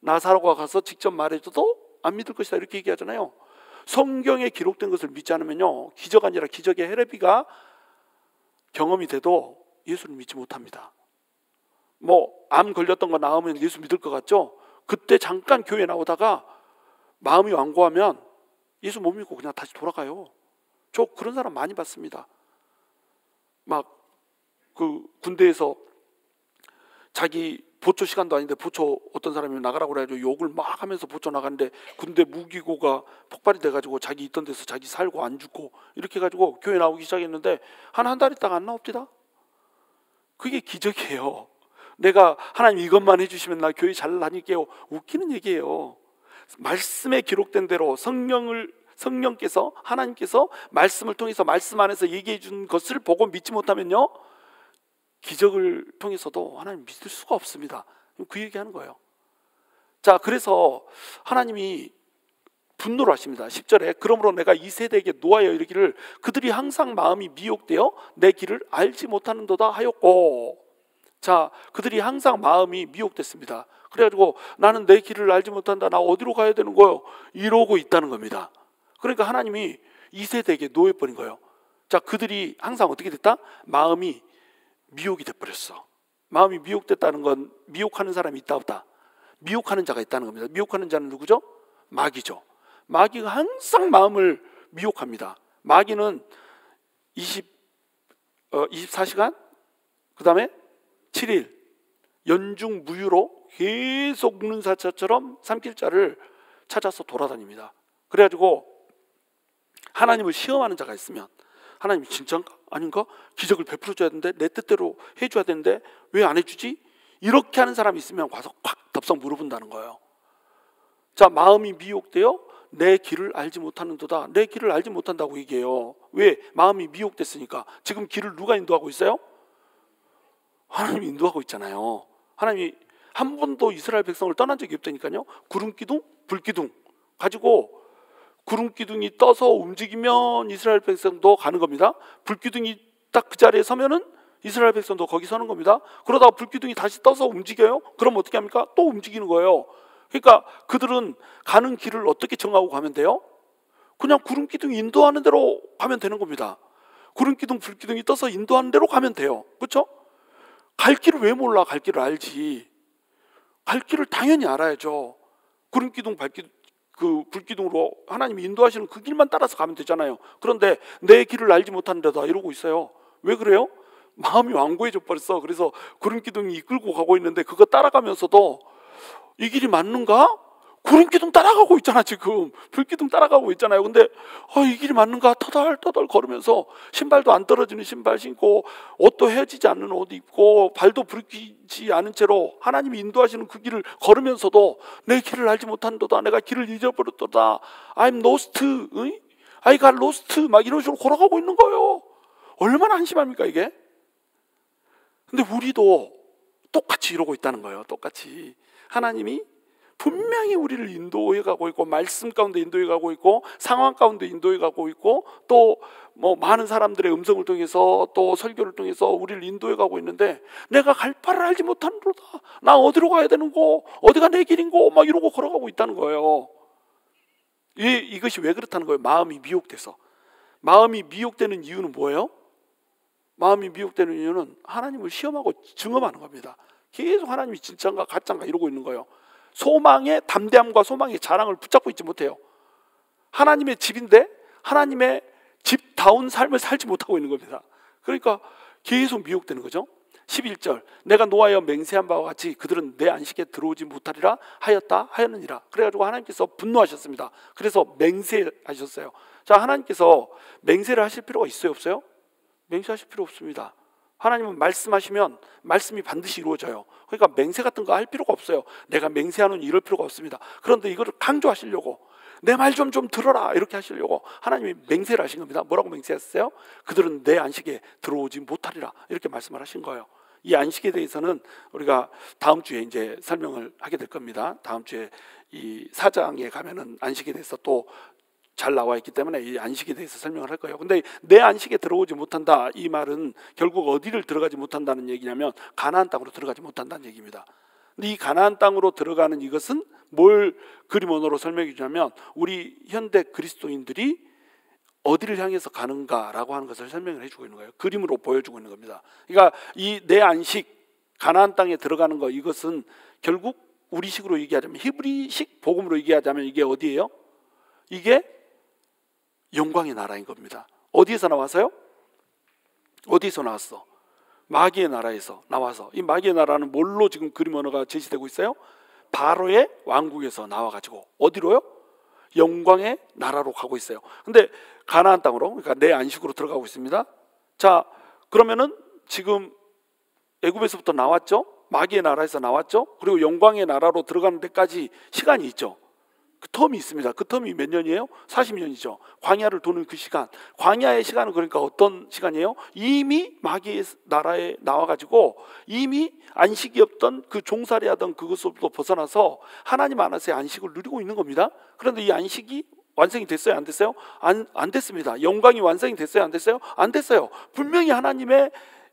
나사로가 가서 직접 말해줘도 안 믿을 것이다, 이렇게 얘기하잖아요. 성경에 기록된 것을 믿지 않으면요, 기적 아니라 기적의 헤레비가 경험이 돼도 예수를 믿지 못합니다. 암 걸렸던 거 나으면 예수 믿을 것 같죠? 그때 잠깐 교회 나오다가 마음이 완고하면 예수 못 믿고 그냥 다시 돌아가요. 저 그런 사람 많이 봤습니다. 군대에서 자기 보초 시간도 아닌데 보초 어떤 사람이 나가라고 그래가지고 욕을 막 하면서 보초 나가는데 군대 무기고가 폭발이 돼가지고 자기 있던 데서 자기 살고 안 죽고 이렇게 해가지고 교회 나오기 시작했는데 한 달 있다가 안 나옵니다. 그게 기적이에요. 내가 하나님 이것만 해주시면 나 교회 잘 다닐게요. 웃기는 얘기예요. 말씀에 기록된 대로 성령께서 하나님께서 말씀을 통해서 말씀 안에서 얘기해 준 것을 보고 믿지 못하면요, 기적을 통해서도 하나님 믿을 수가 없습니다. 그 얘기하는 거예요. 자, 그래서 하나님이 분노를 하십니다. 10절에 그러므로 내가 이 세대에게 노하여 이르기를 그들이 항상 마음이 미혹되어 내 길을 알지 못하는도다 하였고, 자, 그들이 항상 마음이 미혹됐습니다. 그래가지고 나는 내 길을 알지 못한다, 나 어디로 가야 되는 거요? 이러고 있다는 겁니다. 그러니까 하나님이 이 세대에게 노해버린 거예요. 자, 그들이 항상 어떻게 됐다? 마음이 미혹이 돼버렸어. 마음이 미혹됐다는 건 미혹하는 사람이 있다 없다? 미혹하는 자가 있다는 겁니다. 미혹하는 자는 누구죠? 마귀죠. 마귀가 항상 마음을 미혹합니다. 마귀는 24시간 그 다음에 7일 연중 무휴로 계속 묵는 사자처럼 삼킬 자를 찾아서 돌아다닙니다. 그래가지고 하나님을 시험하는 자가 있으면 하나님이 진짜인가? 아닌가? 기적을 베풀어줘야 되는데 내 뜻대로 해줘야 되는데 왜 안 해주지? 이렇게 하는 사람이 있으면 와서 콱 덥석 물어본다는 거예요. 자, 마음이 미혹되어 내 길을 알지 못하는도다. 내 길을 알지 못한다고 얘기해요. 왜? 마음이 미혹됐으니까. 지금 길을 누가 인도하고 있어요? 하나님이 인도하고 있잖아요. 하나님이 한 번도 이스라엘 백성을 떠난 적이 없다니까요. 구름기둥, 불기둥 가지고 구름기둥이 떠서 움직이면 이스라엘 백성도 가는 겁니다. 불기둥이 딱 그 자리에 서면은 이스라엘 백성도 거기 서는 겁니다. 그러다가 불기둥이 다시 떠서 움직여요. 그럼 어떻게 합니까? 또 움직이는 거예요. 그러니까 그들은 가는 길을 어떻게 정하고 가면 돼요? 그냥 구름기둥이 인도하는 대로 가면 되는 겁니다. 구름기둥, 불기둥이 떠서 인도하는 대로 가면 돼요. 그렇죠? 갈 길을 왜 몰라? 갈 길을 알지. 갈 길을 당연히 알아야죠. 구름기둥, 불기둥으로 하나님이 인도하시는 그 길만 따라서 가면 되잖아요. 그런데 내 길을 알지 못한다 이러고 있어요. 왜 그래요? 마음이 완고해져 버렸어. 그래서 구름기둥이 이끌고 가고 있는데 그거 따라가면서도 이 길이 맞는가? 구름기둥 따라가고 있잖아. 지금 불기둥 따라가고 있잖아요. 근데 이 길이 맞는가? 터덜터덜 걸으면서 신발도 안 떨어지는 신발 신고 옷도 헤어지지 않는 옷 입고 발도 부르키지 않은 채로 하나님이 인도하시는 그 길을 걸으면서도 내 길을 알지 못한도다. 내가 길을 잊어버렸도다. I'm lost. I got lost. 막 이런 식으로 걸어가고 있는 거예요. 얼마나 한심합니까 이게? 근데 우리도 똑같이 이러고 있다는 거예요. 똑같이 하나님이 분명히 우리를 인도해 가고 있고 말씀 가운데 인도해 가고 있고 상황 가운데 인도해 가고 있고 또 뭐 많은 사람들의 음성을 통해서 또 설교를 통해서 우리를 인도해 가고 있는데 내가 갈 바를 알지 못하는도다. 나 어디로 가야 되는고, 어디가 내 길인고 막 이러고 걸어가고 있다는 거예요. 이것이 왜 그렇다는 거예요? 마음이 미혹돼서. 마음이 미혹되는 이유는 뭐예요? 마음이 미혹되는 이유는 하나님을 시험하고 증험하는 겁니다. 계속 하나님이 진짜인가 가짜인가 이러고 있는 거예요. 소망의 담대함과 소망의 자랑을 붙잡고 있지 못해요. 하나님의 집인데 하나님의 집다운 삶을 살지 못하고 있는 겁니다. 그러니까 계속 미혹되는 거죠. 11절 내가 노하여 맹세한 바와 같이 그들은 내 안식에 들어오지 못하리라 하였느니라. 그래가지고 하나님께서 분노하셨습니다. 그래서 맹세하셨어요. 자, 하나님께서 맹세를 하실 필요가 있어요 없어요? 맹세하실 필요 없습니다. 하나님은 말씀하시면 말씀이 반드시 이루어져요. 그러니까 맹세 같은 거 할 필요가 없어요. 내가 맹세하는 이럴 필요가 없습니다. 그런데 이거를 강조하시려고 내 말 좀 들어라 이렇게 하시려고 하나님이 맹세를 하신 겁니다. 뭐라고 맹세했어요? 그들은 내 안식에 들어오지 못하리라 이렇게 말씀을 하신 거예요. 이 안식에 대해서는 우리가 다음 주에 이제 설명을 하게 될 겁니다. 다음 주에 이 4장에 가면은 안식에 대해서 또 잘 나와 있기 때문에 이 안식에 대해서 설명을 할 거예요. 근데 내 안식에 들어오지 못한다 이 말은 결국 어디를 들어가지 못한다는 얘기냐면 가나안 땅으로 들어가지 못한다는 얘기입니다. 근데 이 가나안 땅으로 들어가는 이것은 뭘 그림 언어로 설명해 주냐면 우리 현대 그리스도인들이 어디를 향해서 가는가라고 하는 것을 설명을 해주고 있는 거예요. 그림으로 보여주고 있는 겁니다. 그러니까 이 내 안식 가나안 땅에 들어가는 거 이것은 결국 우리식으로 얘기하자면 히브리식 복음으로 얘기하자면 이게 어디예요? 이게 영광의 나라인 겁니다. 어디에서 나와서요? 어디에서 나왔어? 마귀의 나라에서 나와서. 이 마귀의 나라는 뭘로 지금 그림 언어가 제시되고 있어요? 바로의 왕국에서 나와가지고 어디로요? 영광의 나라로 가고 있어요. 근데 가나안 땅으로, 그러니까 내 안식으로 들어가고 있습니다. 자, 그러면은 지금 애굽에서부터 나왔죠? 마귀의 나라에서 나왔죠? 그리고 영광의 나라로 들어가는 데까지 시간이 있죠. 그 텀이 있습니다. 그 텀이 몇 년이에요? 40년이죠. 광야를 도는 그 시간. 광야의 시간은 그러니까 어떤 시간이에요? 이미 마귀의 나라에 나와가지고 이미 안식이 없던 그 종살이 하던 그것으로부터 벗어나서 하나님 안에서의 안식을 누리고 있는 겁니다. 그런데 이 안식이 완성이 됐어요? 안 됐어요? 안 됐습니다. 영광이 완성이 됐어요? 안 됐어요? 안 됐어요. 분명히 하나님의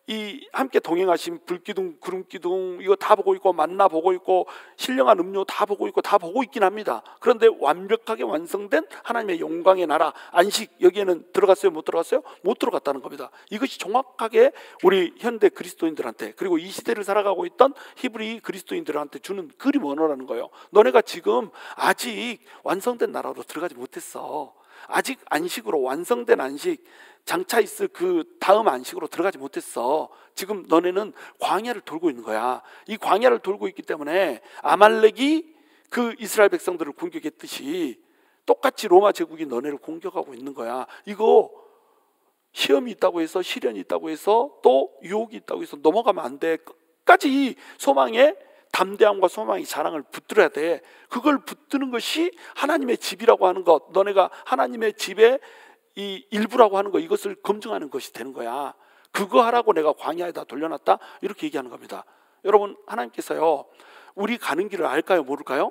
이 함께 동행하신 불기둥, 구름기둥 이거 다 보고 있고 만나 보고 있고 신령한 음료 다 보고 있고 다 보고 있긴 합니다. 그런데 완벽하게 완성된 하나님의 영광의 나라 안식 여기에는 들어갔어요? 못 들어갔어요? 못 들어갔다는 겁니다. 이것이 정확하게 우리 현대 그리스도인들한테 그리고 이 시대를 살아가고 있던 히브리 그리스도인들한테 주는 그림 언어라는 거예요. 너네가 지금 아직 완성된 나라로 들어가지 못했어. 아직 안식으로 완성된 안식 장차 있을 그 다음 안식으로 들어가지 못했어. 지금 너네는 광야를 돌고 있는 거야. 이 광야를 돌고 있기 때문에 아말렉이 그 이스라엘 백성들을 공격했듯이 똑같이 로마 제국이 너네를 공격하고 있는 거야. 이거 시험이 있다고 해서 시련이 있다고 해서 또 유혹이 있다고 해서 넘어가면 안 돼. 끝까지 소망의 담대함과 소망의 자랑을 붙들어야 돼. 그걸 붙드는 것이 하나님의 집이라고 하는 것, 너네가 하나님의 집의 이 일부라고 하는 것, 이것을 검증하는 것이 되는 거야. 그거 하라고 내가 광야에다 돌려놨다 이렇게 얘기하는 겁니다. 여러분, 하나님께서요 우리 가는 길을 알까요? 모를까요?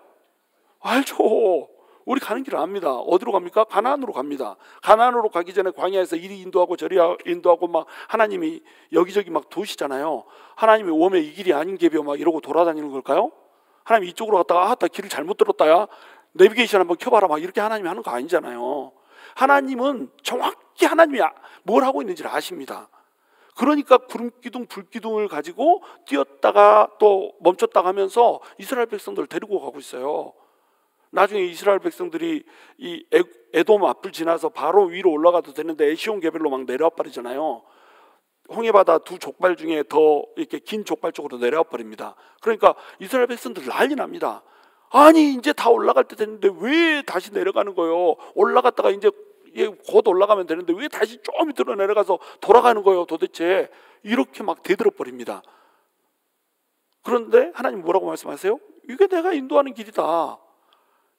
알죠. 우리 가는 길을 압니다. 어디로 갑니까? 가나안으로 갑니다. 가나안으로 가기 전에 광야에서 이리 인도하고 저리 인도하고 막 하나님이 여기저기 막 도시잖아요. 하나님이 웜에 이 길이 아닌 게벼 막 이러고 돌아다니는 걸까요? 하나님 이쪽으로 갔다가 나 길을 잘못 들었다 야 내비게이션 한번 켜봐라 막 이렇게 하나님이 하는 거 아니잖아요. 하나님은 정확히 하나님이 뭘 하고 있는지를 아십니다. 그러니까 구름기둥 불기둥을 가지고 뛰었다가 또 멈췄다가 하면서 이스라엘 백성들을 데리고 가고 있어요. 나중에 이스라엘 백성들이 이 에돔 앞을 지나서 바로 위로 올라가도 되는데 에시온 게벨로 막 내려와 버리잖아요. 홍해바다 두 족발 중에 더 이렇게 긴 족발 쪽으로 내려와 버립니다. 그러니까 이스라엘 백성들 난리 납니다. 아니 이제 다 올라갈 때 됐는데 왜 다시 내려가는 거예요? 올라갔다가 이제 곧 올라가면 되는데 왜 다시 좀 밑으로 내려가서 돌아가는 거예요 도대체? 이렇게 막 대들어 버립니다. 그런데 하나님 뭐라고 말씀하세요? 이게 내가 인도하는 길이다.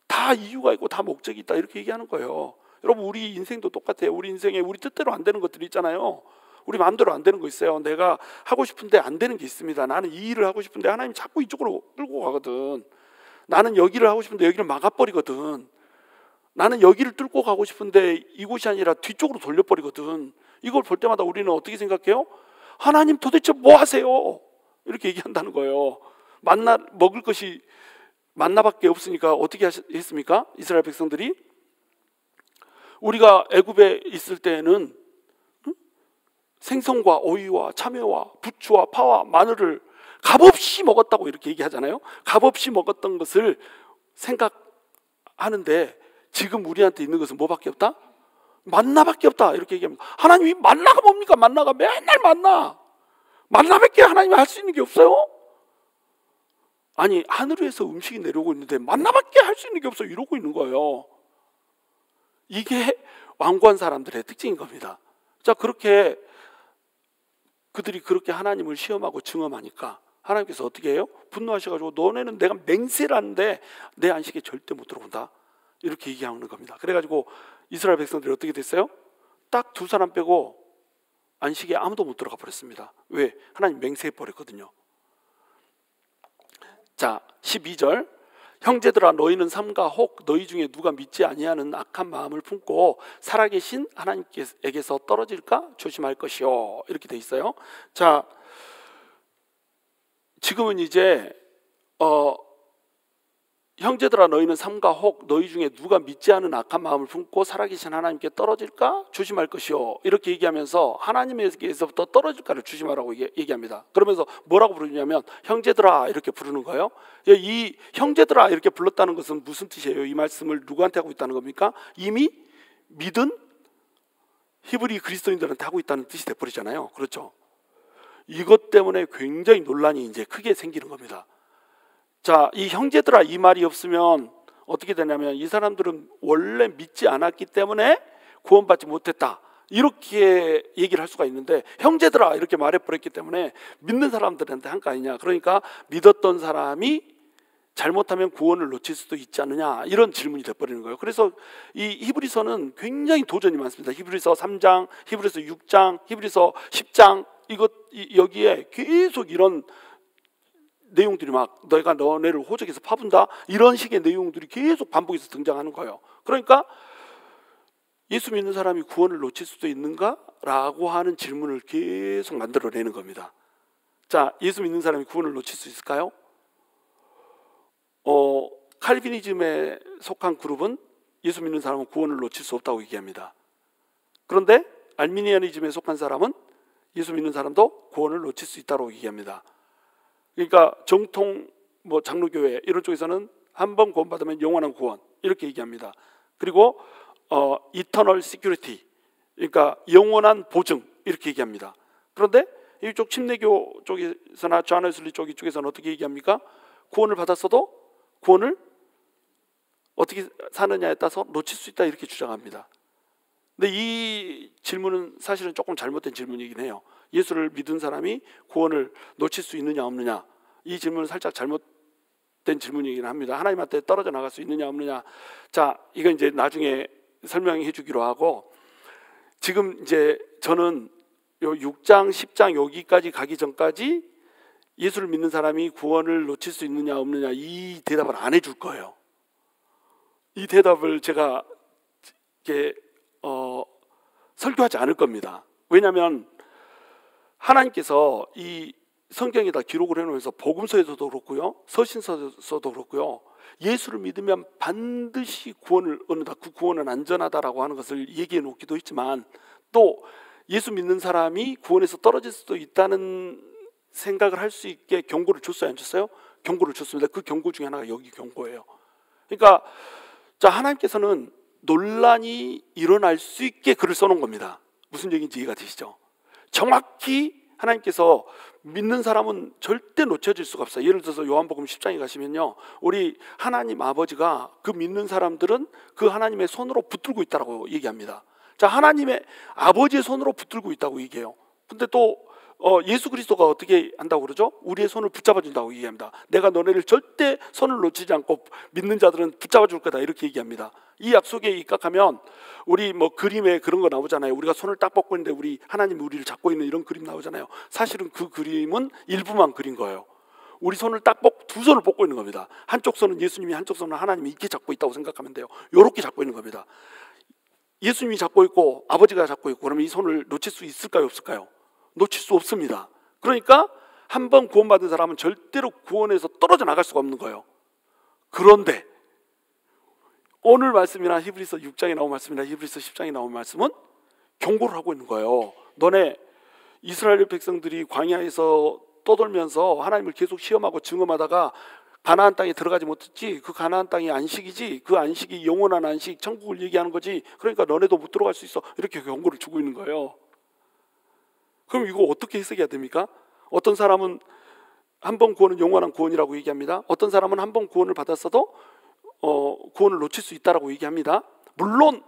다 이유가 있고 다 목적이 있다 이렇게 얘기하는 거예요. 여러분 우리 인생도 똑같아요. 우리 인생에 우리 뜻대로 안 되는 것들이 있잖아요. 우리 마음대로 안 되는 거 있어요. 내가 하고 싶은데 안 되는 게 있습니다. 나는 이 일을 하고 싶은데 하나님이 자꾸 이쪽으로 끌고 가거든. 나는 여기를 하고 싶은데 여기를 막아버리거든. 나는 여기를 뚫고 가고 싶은데 이곳이 아니라 뒤쪽으로 돌려버리거든. 이걸 볼 때마다 우리는 어떻게 생각해요? 하나님 도대체 뭐 하세요? 이렇게 얘기한다는 거예요. 먹을 것이 만나밖에 없으니까 어떻게 했습니까? 이스라엘 백성들이 우리가 애굽에 있을 때에는 생선과 오이와 참외와 부추와 파와 마늘을 값없이 먹었다고 이렇게 얘기하잖아요. 값없이 먹었던 것을 생각하는데 지금 우리한테 있는 것은 뭐밖에 없다? 만나밖에 없다 이렇게 얘기합니다. 하나님이 만나가 뭡니까? 만나가 맨날 만나밖에 하나님이 할 수 있는 게 없어요? 아니 하늘에서 음식이 내려오고 있는데 만나밖에 할 수 있는 게 없어 이러고 있는 거예요. 이게 완고한 사람들의 특징인 겁니다. 자 그렇게 그들이 그렇게 하나님을 시험하고 증험하니까 하나님께서 어떻게 해요? 분노하셔가지고 너네는 내가 맹세라는데 내 안식에 절대 못 들어온다 이렇게 얘기하는 겁니다. 그래가지고 이스라엘 백성들이 어떻게 됐어요? 딱 두 사람 빼고 안식에 아무도 못 들어가 버렸습니다. 왜? 하나님 맹세해버렸거든요. 자 12절 형제들아 너희는 삼가 혹 너희 중에 누가 믿지 아니하는 악한 마음을 품고 살아계신 하나님께서 떨어질까 조심할 것이요 이렇게 돼 있어요. 자 지금은 이제 형제들아 너희는 삼가 혹 너희 중에 누가 믿지 않은 악한 마음을 품고 살아계신 하나님께 떨어질까 조심할 것이요 이렇게 얘기하면서 하나님에게서부터 떨어질까를 조심하라고 얘기합니다. 그러면서 뭐라고 부르냐면 형제들아 이렇게 부르는 거예요. 이 형제들아 이렇게 불렀다는 것은 무슨 뜻이에요? 이 말씀을 누구한테 하고 있다는 겁니까? 이미 믿은 히브리 그리스도인들한테 하고 있다는 뜻이 돼버리잖아요. 그렇죠? 이것 때문에 굉장히 논란이 이제 크게 생기는 겁니다. 자, 이 형제들아 이 말이 없으면 어떻게 되냐면 이 사람들은 원래 믿지 않았기 때문에 구원받지 못했다 이렇게 얘기를 할 수가 있는데 형제들아 이렇게 말해버렸기 때문에 믿는 사람들한테 한 거 아니냐. 그러니까 믿었던 사람이 잘못하면 구원을 놓칠 수도 있지 않느냐 이런 질문이 돼버리는 거예요. 그래서 이 히브리서는 굉장히 도전이 많습니다. 히브리서 3장, 히브리서 6장, 히브리서 10장 여기에 계속 이런 내용들이 막 너희가 너네를 호적에서 파분다 이런 식의 내용들이 계속 반복해서 등장하는 거예요. 그러니까 예수 믿는 사람이 구원을 놓칠 수도 있는가? 라고 하는 질문을 계속 만들어내는 겁니다. 자, 예수 믿는 사람이 구원을 놓칠 수 있을까요? 칼비니즘에 속한 그룹은 예수 믿는 사람은 구원을 놓칠 수 없다고 얘기합니다. 그런데 알미니아니즘에 속한 사람은 예수 믿는 사람도 구원을 놓칠 수 있다고 얘기합니다. 그러니까 정통 장로교회 이런 쪽에서는 한 번 구원받으면 영원한 구원 이렇게 얘기합니다. 그리고 이터널 시큐리티, 그러니까 영원한 보증 이렇게 얘기합니다. 그런데 이쪽 침례교 쪽에서나 존 웨슬리 쪽에서는 어떻게 얘기합니까? 구원을 받았어도 구원을 어떻게 사느냐에 따라서 놓칠 수 있다 이렇게 주장합니다. 근데 이 질문은 사실은 조금 잘못된 질문이긴 해요. 예수를 믿은 사람이 구원을 놓칠 수 있느냐 없느냐, 이 질문은 살짝 잘못된 질문이긴 합니다. 하나님한테 떨어져 나갈 수 있느냐 없느냐, 자, 이건 이제 나중에 설명해 주기로 하고, 지금 이제 저는 요 6장 10장 여기까지 가기 전까지 예수를 믿는 사람이 구원을 놓칠 수 있느냐 없느냐 이 대답을 안 해줄 거예요. 이 대답을 제가 이렇게 설교하지 않을 겁니다. 왜냐하면 하나님께서 이 성경에다 기록을 해놓으면서 복음서에서도 그렇고요, 서신서에서도 그렇고요, 예수를 믿으면 반드시 구원을 얻는다, 그 구원은 안전하다라고 하는 것을 얘기해 놓기도 했지만, 또 예수 믿는 사람이 구원에서 떨어질 수도 있다는 생각을 할 수 있게 경고를 줬어요, 안 줬어요? 경고를 줬습니다. 그 경고 중에 하나가 여기 경고예요. 그러니까 자, 하나님께서는 논란이 일어날 수 있게 글을 써놓은 겁니다. 무슨 얘기인지 이해가 되시죠? 정확히 하나님께서 믿는 사람은 절대 놓쳐질 수가 없어요. 예를 들어서 요한복음 10장에 가시면요, 우리 하나님 아버지가 그 믿는 사람들은 그 하나님의 손으로 붙들고 있다고 얘기합니다. 자, 하나님의 아버지의 손으로 붙들고 있다고 얘기해요. 근데 또 예수 그리스도가 어떻게 한다고 그러죠? 우리의 손을 붙잡아 준다고 얘기합니다. 내가 너네를 절대 손을 놓치지 않고 믿는 자들은 붙잡아 줄 거다 이렇게 얘기합니다. 이 약속에 입각하면 우리 그림에 그런 거 나오잖아요. 우리가 손을 딱 뻗고 있는데 우리 하나님이 우리를 잡고 있는 이런 그림 나오잖아요. 사실은 그 그림은 일부만 그린 거예요. 우리 손을 딱 뻗고 두 손을 뻗고 있는 겁니다. 한쪽 손은 예수님이, 한쪽 손은 하나님이 이렇게 잡고 있다고 생각하면 돼요. 이렇게 잡고 있는 겁니다. 예수님이 잡고 있고 아버지가 잡고 있고, 그러면 이 손을 놓칠 수 있을까요 없을까요? 놓칠 수 없습니다. 그러니까 한 번 구원받은 사람은 절대로 구원에서 떨어져 나갈 수가 없는 거예요. 그런데 오늘 말씀이나 히브리서 6장에 나온 말씀이나 히브리서 10장에 나온 말씀은 경고를 하고 있는 거예요. 너네 이스라엘 백성들이 광야에서 떠돌면서 하나님을 계속 시험하고 증험하다가 가나안 땅에 들어가지 못했지. 그 가나안 땅이 안식이지. 그 안식이 영원한 안식, 천국을 얘기하는 거지. 그러니까 너네도 못 들어갈 수 있어. 이렇게 경고를 주고 있는 거예요. 그럼 이거 어떻게 해석해야 됩니까? 어떤 사람은 한 번 구원은 영원한 구원이라고 얘기합니다. 어떤 사람은 한 번 구원을 받았어도 구원을 놓칠 수 있다라고 얘기합니다. 물론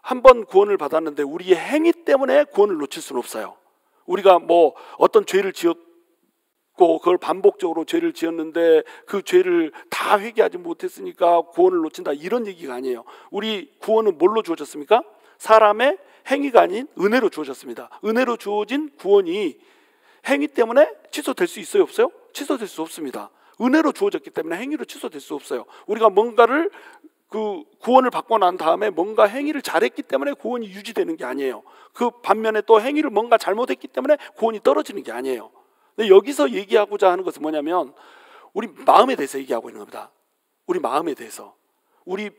한 번 구원을 받았는데 우리의 행위 때문에 구원을 놓칠 수는 없어요. 우리가 어떤 죄를 지었고 그걸 반복적으로 죄를 지었는데 그 죄를 다 회개하지 못했으니까 구원을 놓친다, 이런 얘기가 아니에요. 우리 구원은 뭘로 주어졌습니까? 사람의 행위가 아닌 은혜로 주어졌습니다. 은혜로 주어진 구원이 행위 때문에 취소될 수 있어요 없어요? 취소될 수 없습니다. 은혜로 주어졌기 때문에 행위로 취소될 수 없어요. 우리가 뭔가를 구원을 받고 난 다음에 뭔가 행위를 잘했기 때문에 구원이 유지되는 게 아니에요. 그 반면에 또 행위를 뭔가 잘못했기 때문에 구원이 떨어지는 게 아니에요. 근데 여기서 얘기하고자 하는 것은 뭐냐면 우리 마음에 대해서 얘기하고 있는 겁니다. 우리 마음에 대해서. 우리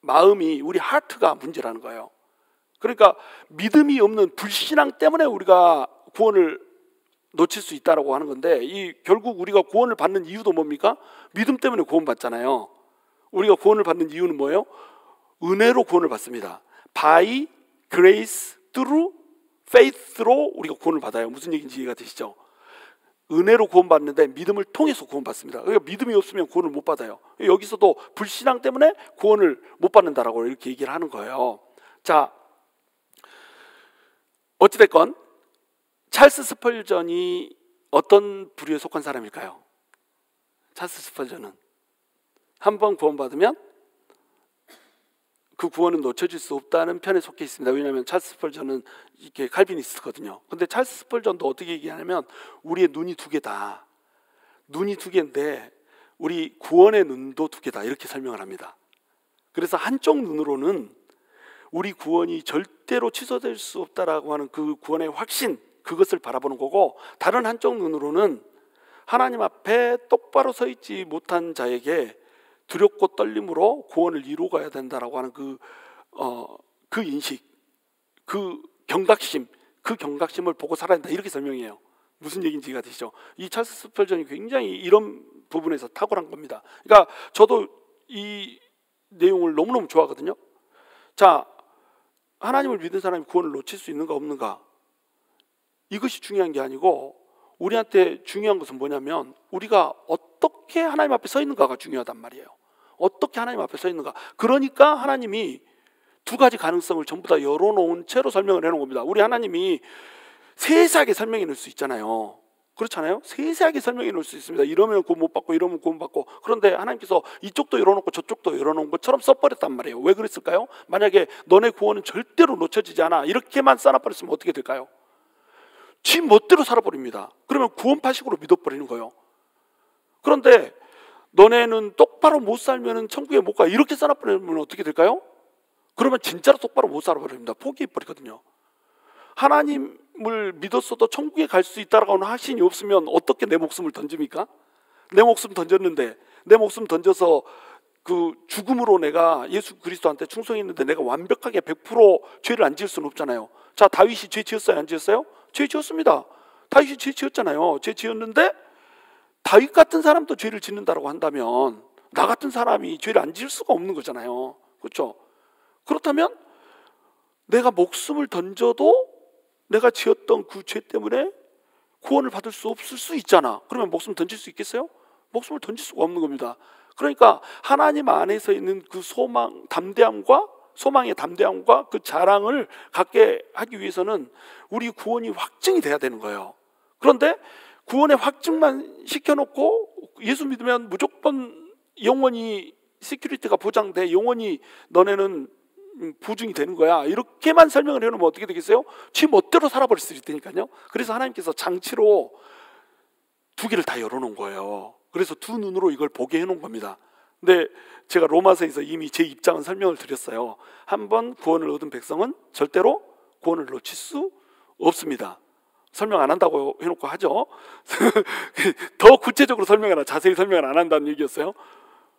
마음이, 우리 하트가 문제라는 거예요. 그러니까 믿음이 없는 불신앙 때문에 우리가 구원을 놓칠 수 있다라고 하는 건데, 결국 우리가 구원을 받는 이유도 뭡니까? 믿음 때문에 구원받잖아요. 우리가 구원을 받는 이유는 뭐예요? 은혜로 구원을 받습니다. By grace through faith로 우리가 구원을 받아요. 무슨 얘기인지 이해가 되시죠? 은혜로 구원받는데 믿음을 통해서 구원받습니다. 그러니까 믿음이 없으면 구원을 못 받아요. 여기서도 불신앙 때문에 구원을 못 받는다라고 이렇게 얘기를 하는 거예요. 자, 어찌됐건 찰스 스펄전이 어떤 부류에 속한 사람일까요? 찰스 스펄전은 한 번 구원받으면 그 구원은 놓쳐질 수 없다는 편에 속해 있습니다. 왜냐하면 찰스 스펄전은 이렇게 칼비니스트거든요. 근데 찰스 스펄전도 어떻게 얘기하냐면 우리의 눈이 두 개다. 눈이 두 개인데 우리 구원의 눈도 두 개다, 이렇게 설명을 합니다. 그래서 한쪽 눈으로는 우리 구원이 절대로 취소될 수 없다라고 하는 그 구원의 확신, 그것을 바라보는 거고, 다른 한쪽 눈으로는 하나님 앞에 똑바로 서 있지 못한 자에게 두렵고 떨림으로 구원을 이루어가야 된다라고 하는 그 인식, 그 경각심, 그 경각심을 보고 살아야 된다, 이렇게 설명해요. 무슨 얘기인지 이해가 되시죠? 이 찰스 스펄전이 굉장히 이런 부분에서 탁월한 겁니다. 그러니까 저도 이 내용을 너무너무 좋아하거든요. 자, 하나님을 믿는 사람이 구원을 놓칠 수 있는가 없는가, 이것이 중요한 게 아니고 우리한테 중요한 것은 뭐냐면 우리가 어떻게 하나님 앞에 서 있는가가 중요하단 말이에요. 어떻게 하나님 앞에 서 있는가. 그러니까 하나님이 두 가지 가능성을 전부 다 열어놓은 채로 설명을 해놓은 겁니다. 우리 하나님이 세세하게 설명해 놓을 수 있잖아요. 그렇잖아요. 세세하게 설명해 놓을 수 있습니다. 이러면 구원 못 받고 이러면 구원 받고. 그런데 하나님께서 이쪽도 열어놓고 저쪽도 열어놓은 것처럼 써버렸단 말이에요. 왜 그랬을까요? 만약에 너네 구원은 절대로 놓쳐지지 않아, 이렇게만 써놔버렸으면 어떻게 될까요? 지 멋대로 살아버립니다. 그러면 구원파식으로 믿어버리는 거예요. 그런데 너네는 똑바로 못 살면 천국에 못 가, 이렇게 써놔버리면 어떻게 될까요? 그러면 진짜로 똑바로 못 살아버립니다. 포기해버리거든요. 하나님을 믿었어도 천국에 갈 수 있다라고 하는 확신이 없으면 어떻게 내 목숨을 던집니까? 내 목숨 던졌는데, 내 목숨 던져서 그 죽음으로 내가 예수 그리스도한테 충성했는데 내가 완벽하게 100% 죄를 안 지을 수는 없잖아요. 자, 다윗이 죄 지었어요, 안 지었어요? 죄 지었습니다. 다윗이 죄 지었잖아요. 죄 지었는데 다윗 같은 사람도 죄를 짓는다라고 한다면 나 같은 사람이 죄를 안 지을 수가 없는 거잖아요. 그렇죠? 그렇다면 내가 목숨을 던져도 내가 지었던 그 죄 때문에 구원을 받을 수 없을 수 있잖아. 그러면 목숨 던질 수 있겠어요? 목숨을 던질 수가 없는 겁니다. 그러니까 하나님 안에서 있는 그 소망, 담대함과, 소망의 담대함과 그 자랑을 갖게 하기 위해서는 우리 구원이 확증이 돼야 되는 거예요. 그런데 구원의 확증만 시켜놓고 예수 믿으면 무조건 영원히 시큐리티가 보장돼, 영원히 너네는 보증이 되는 거야, 이렇게만 설명을 해놓으면 어떻게 되겠어요? 지 멋대로 살아버릴 수 있다니까요. 그래서 하나님께서 장치로 두 개를 다 열어놓은 거예요. 그래서 두 눈으로 이걸 보게 해놓은 겁니다. 근데 제가 로마서에서 이미 제 입장은 설명을 드렸어요. 한번 구원을 얻은 백성은 절대로 구원을 놓칠 수 없습니다. 설명 안 한다고 해놓고 하죠. 더 구체적으로 설명하나, 자세히 설명을 안 한다는 얘기였어요.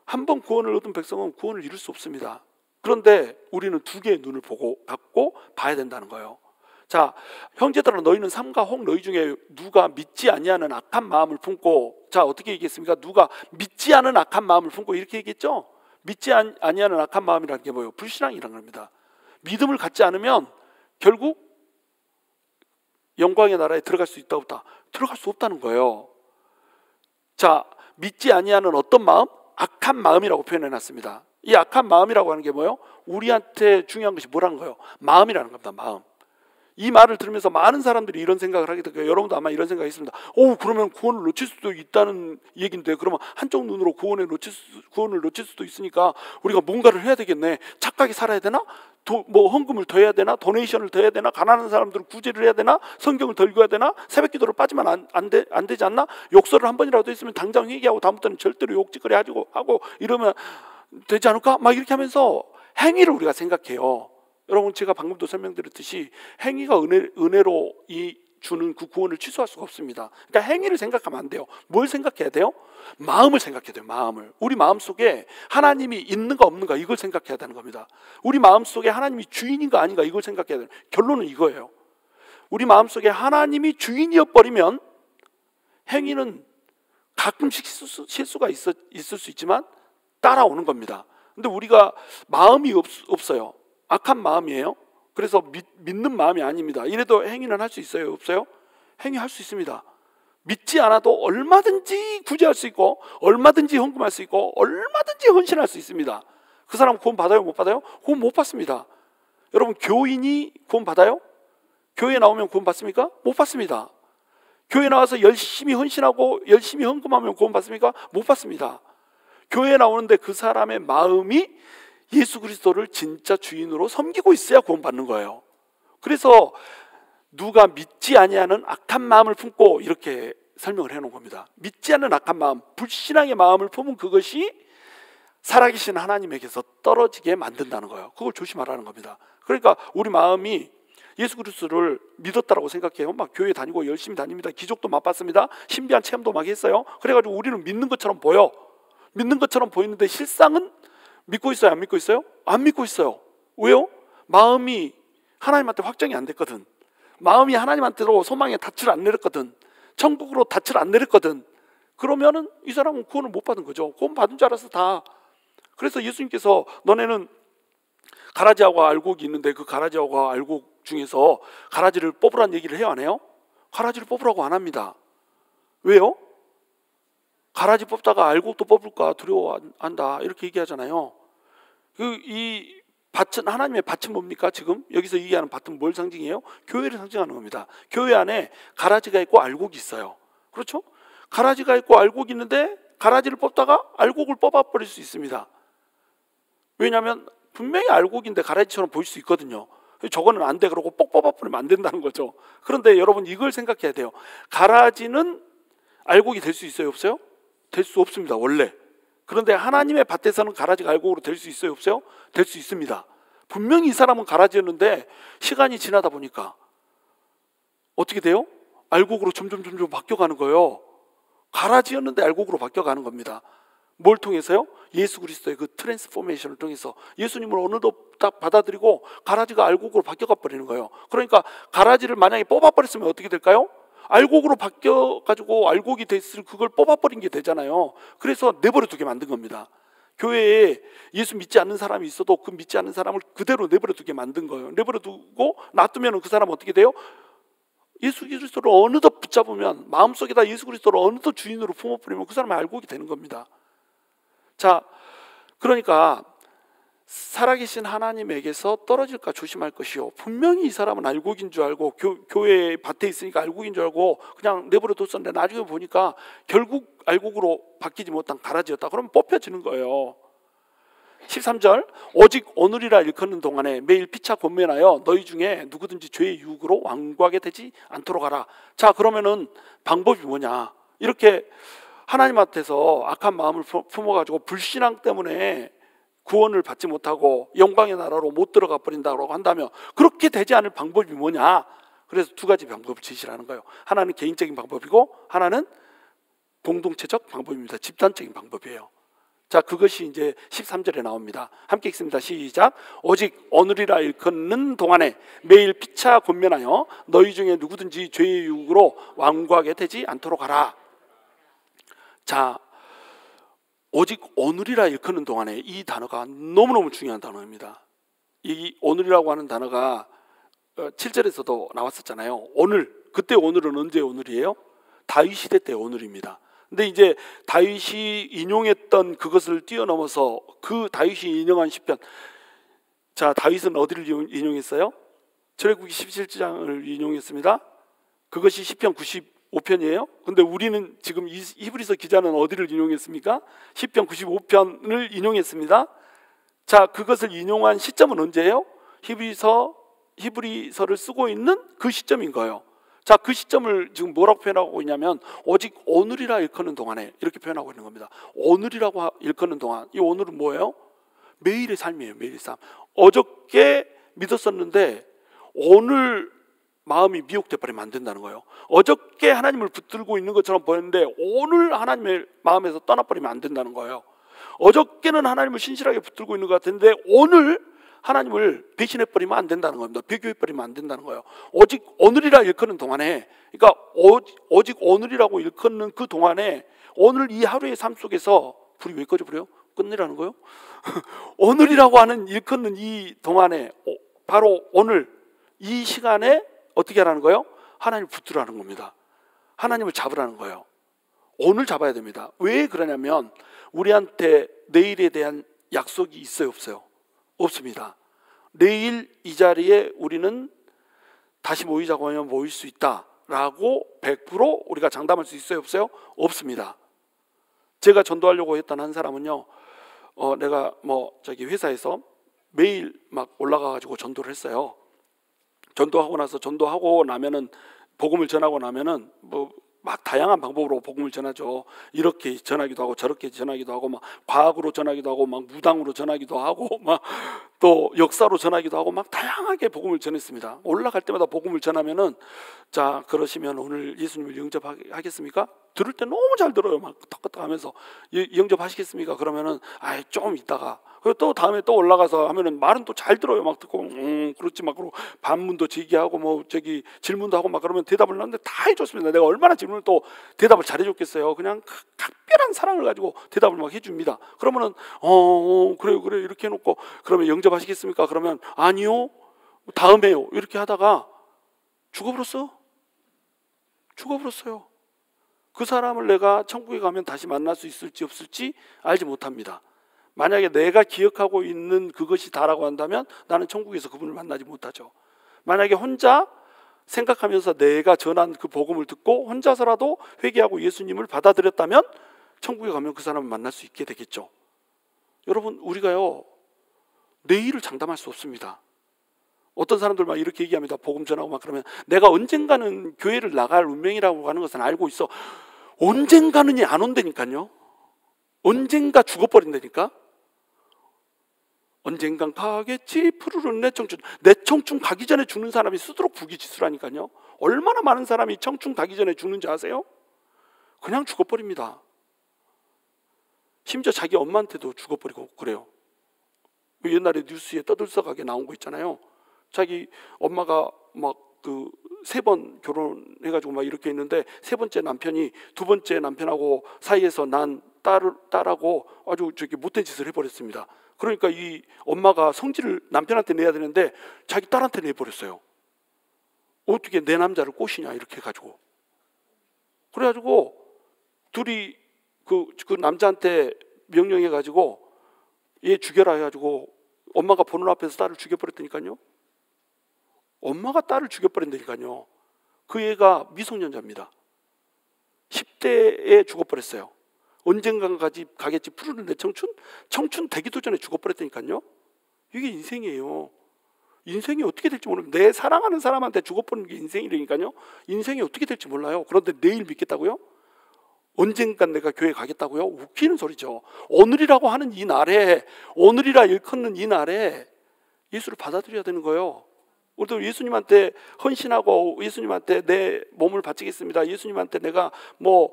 한번 구원을 얻은 백성은 구원을 이룰 수 없습니다. 그런데 우리는 두 개의 눈을 갖고 봐야 된다는 거예요. 자, 형제들아, 너희는 삼가 혹 너희 중에 누가 믿지 아니하는 악한 마음을 품고, 자, 어떻게 얘기했습니까? 누가 믿지 않은 악한 마음을 품고, 이렇게 얘기했죠. 믿지 아니하는 악한 마음이라는 게 뭐예요? 불신앙이라는 겁니다. 믿음을 갖지 않으면 결국 영광의 나라에 들어갈 수 있다 없다? 들어갈 수 없다는 거예요. 자, 믿지 아니하는 어떤 마음? 악한 마음이라고 표현해놨습니다. 이 악한 마음이라고 하는 게 뭐예요? 우리한테 중요한 것이 뭐라는 거예요? 마음이라는 겁니다. 마음. 이 말을 들으면서 많은 사람들이 이런 생각을 하게 될 거예요. 여러분도 아마 이런 생각이 있습니다. 그러면 구원을 놓칠 수도 있다는 얘기인데, 그러면 한쪽 눈으로 구원을 놓칠 수도 있으니까 우리가 뭔가를 해야 되겠네. 착하게 살아야 되나? 헌금을 더 해야 되나? 도네이션을 더 해야 되나? 가난한 사람들을 구제를 해야 되나? 성경을 더 읽어야 되나? 새벽기도를 빠지면 안 되지 않나? 욕설을 한 번이라도 했으면 당장 회개하고 다음부터는 절대로 욕짓거리 하고 이러면 되지 않을까? 막 이렇게 하면서 행위를 우리가 생각해요. 여러분, 제가 방금도 설명드렸듯이 행위가 은혜로 주는 그 구원을 취소할 수가 없습니다. 그러니까 행위를 생각하면 안 돼요. 뭘 생각해야 돼요? 마음을 생각해야 돼요. 마음을. 우리 마음속에 하나님이 있는가 없는가, 이걸 생각해야 되는 겁니다. 우리 마음속에 하나님이 주인인가 아닌가, 이걸 생각해야 돼요. 결론은 이거예요. 우리 마음속에 하나님이 주인이어버리면 행위는 가끔씩 실수가 있을 수 있지만 따라오는 겁니다. 근데 우리가 마음이 없어요. 악한 마음이에요. 그래서 믿는 마음이 아닙니다. 이래도 행위는 할 수 있어요? 없어요? 행위할 수 있습니다. 믿지 않아도 얼마든지 구제할 수 있고, 얼마든지 헌금할 수 있고, 얼마든지 헌신할 수 있습니다. 그 사람 구원 받아요? 못 받아요? 구원 못 받습니다. 여러분, 교인이 구원 받아요? 교회 나오면 구원 받습니까? 못 받습니다. 교회 나와서 열심히 헌신하고 열심히 헌금하면 구원 받습니까? 못 받습니다. 교회 나오는데 그 사람의 마음이 예수 그리스도를 진짜 주인으로 섬기고 있어야 구원받는 거예요. 그래서 누가 믿지 아니하는 악한 마음을 품고, 이렇게 설명을 해놓은 겁니다. 믿지 않는 악한 마음, 불신앙의 마음을 품은 그것이 살아계신 하나님에게서 떨어지게 만든다는 거예요. 그걸 조심하라는 겁니다. 그러니까 우리 마음이 예수 그리스도를 믿었다라고 생각해요. 막 교회 다니고 열심히 다닙니다. 기적도 맛봤습니다. 신비한 체험도 막 했어요. 그래가지고 우리는 믿는 것처럼 보여. 믿는 것처럼 보이는데 실상은 믿고 있어요? 안 믿고 있어요? 안 믿고 있어요. 왜요? 마음이 하나님한테 확정이 안 됐거든. 마음이 하나님한테로 소망의 닻을 안 내렸거든. 천국으로 닻을 안 내렸거든. 그러면은 이 사람은 구원을 못 받은 거죠. 구원 받은 줄 알아서 다. 그래서 예수님께서 너네는 가라지하고 알곡이 있는데 그 가라지하고 알곡 중에서 가라지를 뽑으라는 얘기를 해요, 안 해요? 가라지를 뽑으라고 안 합니다. 왜요? 가라지 뽑다가 알곡도 뽑을까 두려워한다 이렇게 얘기하잖아요. 이 밭은, 하나님의 밭은 뭡니까? 지금 여기서 얘기하는 밭은 뭘 상징해요? 교회를 상징하는 겁니다. 교회 안에 가라지가 있고 알곡이 있어요. 그렇죠? 가라지가 있고 알곡이 있는데 가라지를 뽑다가 알곡을 뽑아버릴 수 있습니다. 왜냐하면 분명히 알곡인데 가라지처럼 보일 수 있거든요. 저거는 안 돼 그러고 뽁 뽑아버리면 안 된다는 거죠. 그런데 여러분 이걸 생각해야 돼요. 가라지는 알곡이 될 수 있어요? 없어요? 될 수 없습니다, 원래. 그런데 하나님의 밭에서는 가라지가 알곡으로 될 수 있어요? 없어요? 될 수 있습니다. 분명히 이 사람은 가라지였는데 시간이 지나다 보니까 어떻게 돼요? 알곡으로 점점 바뀌어가는 거예요. 가라지였는데 알곡으로 바뀌어가는 겁니다. 뭘 통해서요? 예수 그리스도의 그 트랜스포메이션을 통해서 예수님을 어느덧 딱 받아들이고 가라지가 알곡으로 바뀌어가 버리는 거예요. 그러니까 가라지를 만약에 뽑아버렸으면 어떻게 될까요? 알곡으로 바뀌어가지고 알곡이 됐을 그걸 뽑아버린 게 되잖아요. 그래서 내버려 두게 만든 겁니다. 교회에 예수 믿지 않는 사람이 있어도 그 믿지 않는 사람을 그대로 내버려 두게 만든 거예요. 내버려 두고 놔두면 그 사람은 어떻게 돼요? 예수 그리스도를 어느덧 붙잡으면, 마음속에다 예수 그리스도를 어느덧 주인으로 품어버리면 그 사람은 알곡이 되는 겁니다. 자, 그러니까 살아계신 하나님에게서 떨어질까 조심할 것이요. 분명히 이 사람은 알곡인 줄 알고 교회 밭에 있으니까 알곡인 줄 알고 그냥 내버려 뒀었는데 나중에 보니까 결국 알곡으로 바뀌지 못한 가라지였다. 그러면 뽑혀지는 거예요. 13절 오직 오늘이라 일컫는 동안에 매일 피차 권면하여 너희 중에 누구든지 죄의 유혹으로 완고하게 되지 않도록 하라. 자, 그러면은 방법이 뭐냐? 이렇게 하나님한테서 악한 마음을 품어가지고 불신앙 때문에 구원을 받지 못하고 영광의 나라로 못 들어가 버린다고 한다면 그렇게 되지 않을 방법이 뭐냐? 그래서 두 가지 방법을 제시하는 거예요. 하나는 개인적인 방법이고 하나는 공동체적 방법입니다. 집단적인 방법이에요. 자, 그것이 이제 13절에 나옵니다. 함께 읽습니다. 시작. 오직 오늘이라 일컫는 동안에 매일 피차 권면하여 너희 중에 누구든지 죄의 유혹으로 완고하게 되지 않도록 하라. 자, 오직 오늘이라 일컫는 동안에 이 단어가 너무너무 중요한 단어입니다. 이 오늘이라고 하는 단어가 7절에서도 나왔었잖아요. 오늘, 그때 오늘은 언제 오늘이에요? 다윗 시대 때 오늘입니다. 근데 이제 다윗이 인용했던 그것을 뛰어넘어서 그 다윗이 인용한 시편, 자, 다윗은 어디를 인용했어요? 출애굽기 17장을 인용했습니다. 그것이 시편 95편이에요. 근데 우리는 지금 히브리서 기자는 어디를 인용했습니까? 시편 95편을 인용했습니다. 자, 그것을 인용한 시점은 언제예요? 히브리서를 쓰고 있는 그 시점인 거예요. 자, 그 시점을 지금 뭐라고 표현하고 있냐면 오직 오늘이라 일컫는 동안에 이렇게 표현하고 있는 겁니다. 오늘이라고 일컫는 동안, 이 오늘은 뭐예요? 매일의 삶이에요. 매일의 삶. 어저께 믿었었는데 오늘 마음이 미혹돼 버리면 안 된다는 거예요. 어저께 하나님을 붙들고 있는 것처럼 보였는데 오늘 하나님의 마음에서 떠나버리면 안 된다는 거예요. 어저께는 하나님을 신실하게 붙들고 있는 것 같은데 오늘 하나님을 배신해버리면 안 된다는 겁니다. 배교해버리면 안 된다는 거예요. 오직 오늘이라 일컫는 동안에, 그러니까 오직 오늘이라고 일컫는 그 동안에 오늘 이 하루의 삶 속에서 불이 왜 꺼져버려요? 끝내라는 거예요? 오늘이라고 하는 일컫는 이 동안에 바로 오늘 이 시간에 어떻게 하라는 거예요? 하나님을 붙들라는 겁니다. 하나님을 잡으라는 거예요. 오늘 잡아야 됩니다. 왜 그러냐면 우리한테 내일에 대한 약속이 있어요, 없어요? 없습니다. 내일 이 자리에 우리는 다시 모이자고 하면 모일 수 있다라고 100% 우리가 장담할 수 있어요, 없어요? 없습니다. 제가 전도하려고 했던 한 사람은요, 내가 저기 회사에서 매일 막 올라가가지고 전도를 했어요. 전도하고 나면은 복음을 전하고 나면은 막 다양한 방법으로 복음을 전하죠. 이렇게 전하기도 하고 저렇게 전하기도 하고 막 과학으로 전하기도 하고 막 무당으로 전하기도 하고 막 또 역사로 전하기도 하고 막 다양하게 복음을 전했습니다. 올라갈 때마다 복음을 전하면은 자 그러시면 오늘 예수님을 영접하겠습니까? 들을 때 너무 잘 들어요. 막 탁탁 하면서 영접하시겠습니까? 그러면은 아이 좀 있다가 그리고 또 다음에 또 올라가서 하면은 말은 또 잘 들어요. 막 듣고 그렇지 막 그러고 반문도 제기하고 뭐 저기 질문도 하고 막 그러면 대답을 하는데 다 해줬습니다. 내가 얼마나 질문을 또 대답을 잘해줬겠어요. 그냥 각별한 사랑을 가지고 대답을 막 해줍니다. 그러면은 그래 이렇게 해놓고 그러면 영접하시겠습니까? 그러면 아니요 다음에요 이렇게 하다가 죽어버렸어요. 그 사람을 내가 천국에 가면 다시 만날 수 있을지 없을지 알지 못합니다. 만약에 내가 기억하고 있는 그것이 다라고 한다면 나는 천국에서 그분을 만나지 못하죠. 만약에 혼자 생각하면서 내가 전한 그 복음을 듣고 혼자서라도 회개하고 예수님을 받아들였다면 천국에 가면 그 사람을 만날 수 있게 되겠죠. 여러분 우리가요 내일을 장담할 수 없습니다. 어떤 사람들 막 이렇게 얘기합니다. 복음 전하고 막 그러면 내가 언젠가는 교회를 나갈 운명이라고 하는 것은 알고 있어. 언젠가는이 안 온다니까요. 언젠가 죽어버린다니까. 언젠간 가겠지 푸르른 내 청춘. 내 청춘 가기 전에 죽는 사람이 쓰도록 부귀지수라니까요. 얼마나 많은 사람이 청춘 가기 전에 죽는지 아세요? 그냥 죽어버립니다. 심지어 자기 엄마한테도 죽어버리고 그래요. 옛날에 뉴스에 떠들썩하게 나온 거 있잖아요. 자기 엄마가 막 그 3번 결혼해가지고 막 이렇게 있는데 3번째 남편이 2번째 남편하고 사이에서 난 딸하고 아주 저기 못된 짓을 해버렸습니다. 그러니까 이 엄마가 성질을 남편한테 내야 되는데 자기 딸한테 내버렸어요. 어떻게 내 남자를 꼬시냐 이렇게 해가지고. 그래가지고 둘이 그 남자한테 명령해가지고 얘 죽여라 해가지고 엄마가 보는 앞에서 딸을 죽여버렸다니까요. 엄마가 딸을 죽여버린다니까요. 그 애가 미성년자입니다. 10대에 죽어버렸어요. 언젠간 가겠지 푸르른 내 청춘? 청춘 되기도 전에 죽어버렸다니까요. 이게 인생이에요. 인생이 어떻게 될지 모르면 내 사랑하는 사람한테 죽어버리는 게 인생이라니까요. 인생이 어떻게 될지 몰라요. 그런데 내일 믿겠다고요? 언젠간 내가 교회 가겠다고요? 웃기는 소리죠. 오늘이라고 하는 이 날에, 오늘이라 일컫는 이 날에 예수를 받아들여야 되는 거예요. 우리도 예수님한테 헌신하고 예수님한테 내 몸을 바치겠습니다. 예수님한테 내가 뭐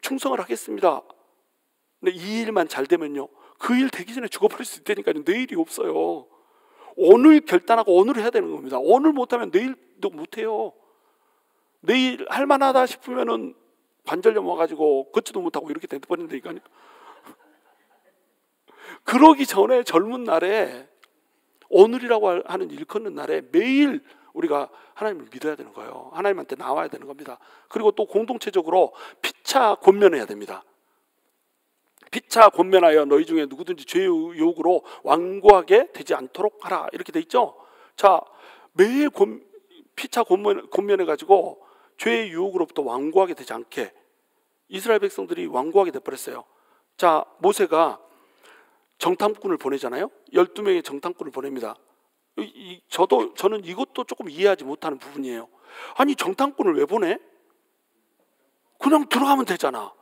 충성을 하겠습니다. 근데 이 일만 잘 되면요, 그 일 되기 전에 죽어버릴 수 있다니까요. 내일이 없어요. 오늘 결단하고 오늘 해야 되는 겁니다. 오늘 못하면 내일도 못해요. 내일 할만하다 싶으면은 관절염 와가지고 걷지도 못하고 이렇게 돼버린다니까요. 그러기 전에 젊은 날에 오늘이라고 하는 일컫는 날에 매일 우리가 하나님을 믿어야 되는 거예요. 하나님한테 나와야 되는 겁니다. 그리고 또 공동체적으로 피차 권면해야 됩니다. 피차 권면하여 너희 중에 누구든지 죄의 유혹으로 완고하게 되지 않도록 하라 이렇게 돼 있죠. 자, 매일 피차 권면해가지고 죄의 유혹으로부터 완고하게 되지 않게 이스라엘 백성들이 완고하게 돼버렸어요. 자, 모세가 정탐꾼을 보내잖아요. 12명의 정탐꾼을 보냅니다. 저는 이것도 조금 이해하지 못하는 부분이에요. 아니 정탐꾼을 왜 보내? 그냥 들어가면 되잖아.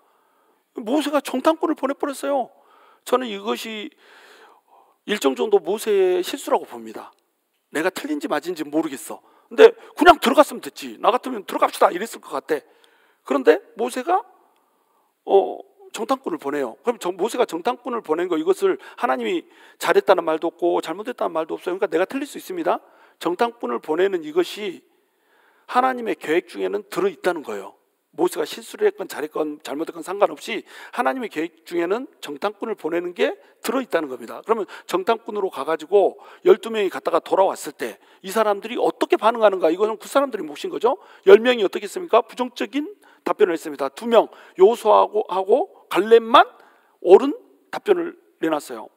모세가 정탐꾼을 보내버렸어요. 저는 이것이 일정 정도 모세의 실수라고 봅니다. 내가 틀린지 맞은지 모르겠어. 근데 그냥 들어갔으면 됐지. 나 같으면 들어갑시다 이랬을 것 같아. 그런데 모세가 정탐꾼을 보내요. 그럼 모세가 정탐꾼을 보낸 거, 이것을 하나님이 잘했다는 말도 없고 잘못했다는 말도 없어요. 그러니까 내가 틀릴 수 있습니다. 정탐꾼을 보내는 이것이 하나님의 계획 중에는 들어있다는 거예요. 모세가 실수를 했건 잘했건 잘못했건 상관없이 하나님의 계획 중에는 정탐꾼을 보내는 게 들어있다는 겁니다. 그러면 정탐꾼으로 가가지고 12명이 갔다가 돌아왔을 때 이 사람들이 어떻게 반응하는가, 이거는 그 사람들이 몫인 거죠. 10명이 어떻게 했습니까? 부정적인 답변을 했습니다. 2명 여호수아하고 갈렙만 옳은 답변을 내놨어요.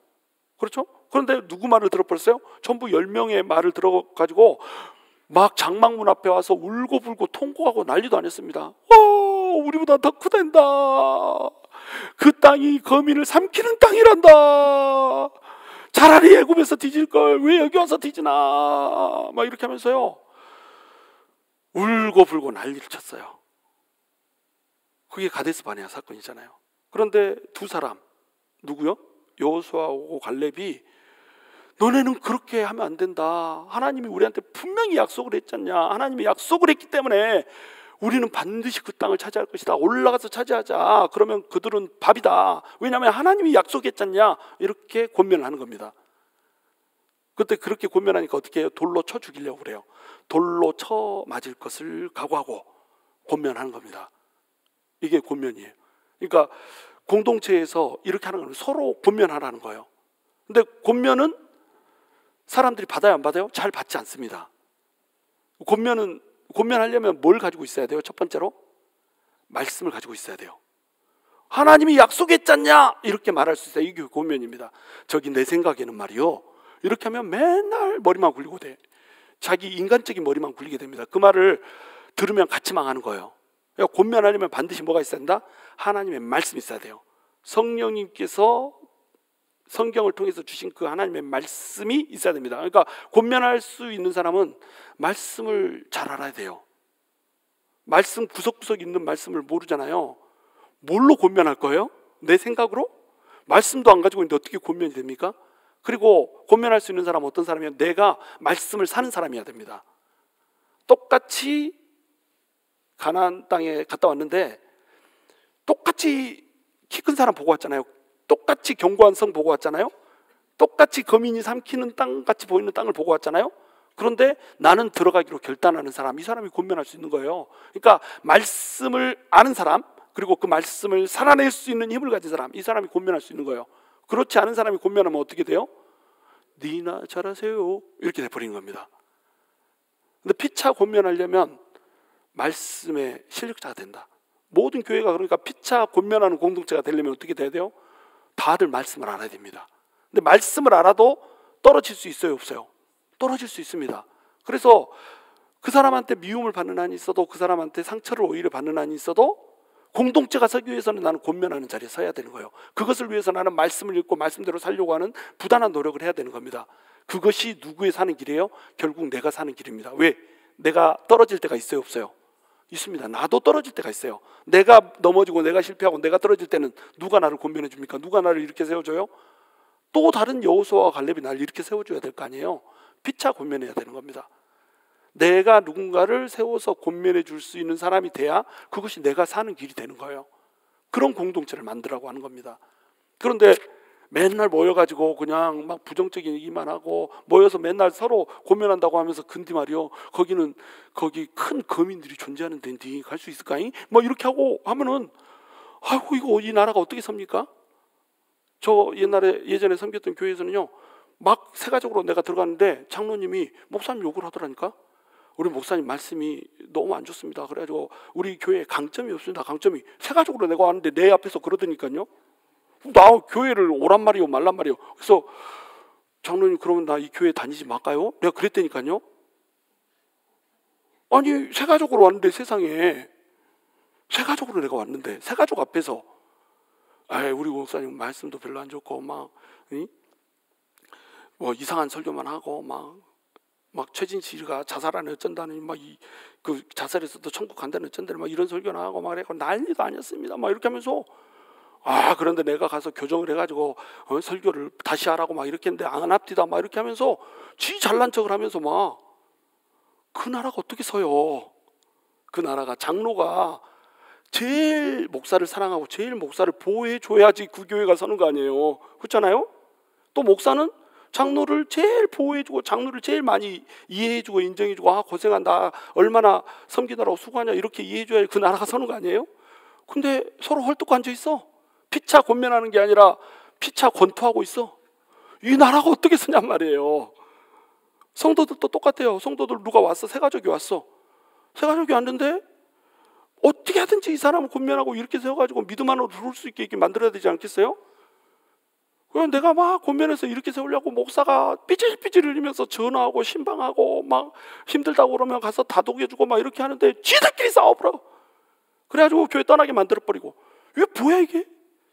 그렇죠? 그런데 누구 말을 들어버렸어요? 전부 10명의 말을 들어가지고 막 장막문 앞에 와서 울고불고 통곡하고 난리도 안 했습니다. 우리보다 더 크단다. 그 땅이 거민을 삼키는 땅이란다. 차라리 애굽에서 뒤질걸 왜 여기 와서 뒤지나, 막 이렇게 하면서요 울고불고 난리를 쳤어요. 그게 가데스 바네아 사건이잖아요. 그런데 두 사람, 누구요? 여호수아하고 갈렙이 너네는 그렇게 하면 안 된다. 하나님이 우리한테 분명히 약속을 했잖냐. 하나님이 약속을 했기 때문에 우리는 반드시 그 땅을 차지할 것이다. 올라가서 차지하자. 그러면 그들은 밥이다. 왜냐하면 하나님이 약속했잖냐. 이렇게 권면을 하는 겁니다. 그때 그렇게 권면하니까 어떻게 해요? 돌로 쳐 죽이려고 그래요. 돌로 쳐 맞을 것을 각오하고 권면하는 겁니다. 이게 권면이에요. 그러니까 공동체에서 이렇게 하는 건 서로 권면하라는 거예요. 근데 권면은 사람들이 받아요, 안 받아요? 잘 받지 않습니다. 권면하려면 뭘 가지고 있어야 돼요? 첫 번째로 말씀을 가지고 있어야 돼요. 하나님이 약속했잖냐? 이렇게 말할 수 있어요. 이게 권면입니다. 저기 내 생각에는 말이요, 이렇게 하면 맨날 머리만 굴리고 돼. 자기 인간적인 머리만 굴리게 됩니다. 그 말을 들으면 같이 망하는 거예요. 그러니까 권면하려면 반드시 뭐가 있어야 된다? 하나님의 말씀이 있어야 돼요. 성령님께서 성경을 통해서 주신 그 하나님의 말씀이 있어야 됩니다. 그러니까 권면할 수 있는 사람은 말씀을 잘 알아야 돼요. 말씀 구석구석 있는 말씀을 모르잖아요. 뭘로 권면할 거예요? 내 생각으로? 말씀도 안 가지고 있는데 어떻게 권면이 됩니까? 그리고 권면할 수 있는 사람은 어떤 사람이에요? 내가 말씀을 사는 사람이어야 됩니다. 똑같이 가나안 땅에 갔다 왔는데 똑같이 키 큰 사람 보고 왔잖아요. 똑같이 견고한 성 보고 왔잖아요. 똑같이 거민이 삼키는 땅 같이 보이는 땅을 보고 왔잖아요. 그런데 나는 들어가기로 결단하는 사람, 이 사람이 권면할 수 있는 거예요. 그러니까 말씀을 아는 사람, 그리고 그 말씀을 살아낼 수 있는 힘을 가진 사람, 이 사람이 권면할 수 있는 거예요. 그렇지 않은 사람이 권면하면 어떻게 돼요? 니나 잘하세요, 이렇게 돼버리는 겁니다. 근데 피차 권면하려면 말씀의 실력자가 된다. 모든 교회가 그러니까 피차 권면하는 공동체가 되려면 어떻게 돼야 돼요? 다들 말씀을 알아야 됩니다. 근데 말씀을 알아도 떨어질 수 있어요, 없어요? 떨어질 수 있습니다. 그래서 그 사람한테 미움을 받는 한이 있어도, 그 사람한테 상처를 오히려 받는 한이 있어도 공동체가 서기 위해서는 나는 권면하는 자리에 서야 되는 거예요. 그것을 위해서 나는 말씀을 읽고 말씀대로 살려고 하는 부단한 노력을 해야 되는 겁니다. 그것이 누구의 사는 길이에요? 결국 내가 사는 길입니다. 왜? 내가 떨어질 때가 있어요, 없어요? 있습니다. 나도 떨어질 때가 있어요. 내가 넘어지고 내가 실패하고 내가 떨어질 때는 누가 나를 권면해 줍니까? 누가 나를 이렇게 세워줘요? 또 다른 여호수아와 갈렙이 나를 이렇게 세워줘야 될 거 아니에요. 피차 권면해야 되는 겁니다. 내가 누군가를 세워서 권면해 줄 수 있는 사람이 돼야 그것이 내가 사는 길이 되는 거예요. 그런 공동체를 만들라고 하는 겁니다. 그런데 맨날 모여가지고 그냥 막 부정적인 얘기만 하고 모여서 맨날 서로 권면한다고 하면서 근데 말이요, 거기 큰 거민들이 존재하는 데인데 갈 수 있을까잉? 뭐 이렇게 하고 하면은 아이고 이거 이 나라가 어떻게 섭니까? 저 예전에 섬겼던 교회에서는요, 막 세가적으로 내가 들어갔는데 장로님이 목사님 욕을 하더라니까. 우리 목사님 말씀이 너무 안 좋습니다. 그래가지고 우리 교회에 강점이 없습니다. 강점이. 세가적으로 내가 왔는데 내 앞에서 그러더니까요. 나 교회를 오란 말이요 말란 말이요. 그래서 장로님 그러면 나 이 교회 다니지 말까요? 내가 그랬다니까요. 아니 세가족으로 왔는데, 세상에 세가족으로 내가 왔는데 세가족 앞에서 우리 목사님 말씀도 별로 안 좋고 막 뭐 이상한 설교만 하고 막 최진실이가 자살하는 어쩐다니 그 자살해서도 천국 간다는 어쩐다니 막 이런 설교나 하고 막 그래고 난리도 아니었습니다. 막 이렇게 하면서 그런데 내가 가서 교정을 해가지고 설교를 다시 하라고 막 이렇게 했는데 안 합디다 막 이렇게 하면서 지 잘난 척을 하면서 막 그 나라가 어떻게 서요? 그 나라가 장로가 제일 목사를 사랑하고 제일 목사를 보호해 줘야지 그 교회가 서는 거 아니에요. 그렇잖아요? 또 목사는 장로를 제일 보호해주고 장로를 제일 많이 이해해주고 인정해주고 고생한다, 얼마나 섬기느라고 수고하냐 이렇게 이해해줘야 그 나라가 서는 거 아니에요? 근데 서로 헐떡 앉아있어. 피차 권면하는 게 아니라 피차 권투하고 있어. 이 나라가 어떻게 서냔 말이에요. 성도들도 똑같아요. 성도들 누가 왔어? 세가족이 왔어. 세가족이 왔는데 어떻게 하든지 이 사람을 권면하고 이렇게 세워가지고 믿음 안으로 들어올 수 있게 만들어야 되지 않겠어요? 그냥 내가 막 권면해서 이렇게 세우려고 목사가 삐질삐질 흘리면서 전화하고 신방하고 막 힘들다고 그러면 가서 다독여주고 막 이렇게 하는데 지들끼리 싸워버려. 그래가지고 교회 떠나게 만들어버리고. 이게 뭐야 이게?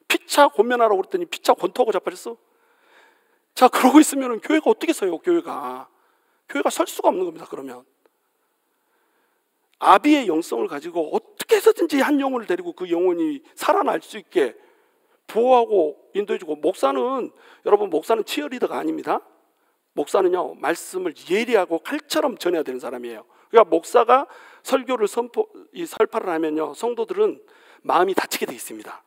피차 권면하라고 그랬더니 피차 권투하고 자빠졌어. 자, 그러고 있으면 교회가 어떻게 서요? 교회가 설 수가 없는 겁니다. 그러면 아비의 영성을 가지고 어떻게 해서든지 한 영혼을 데리고 그 영혼이 살아날 수 있게 보호하고 인도해주고, 여러분 목사는 치어리더가 아닙니다. 목사는요, 말씀을 예리하고 칼처럼 전해야 되는 사람이에요. 그러니까 목사가 설교를 설파를 하면요, 성도들은 마음이 다치게 돼 있습니다.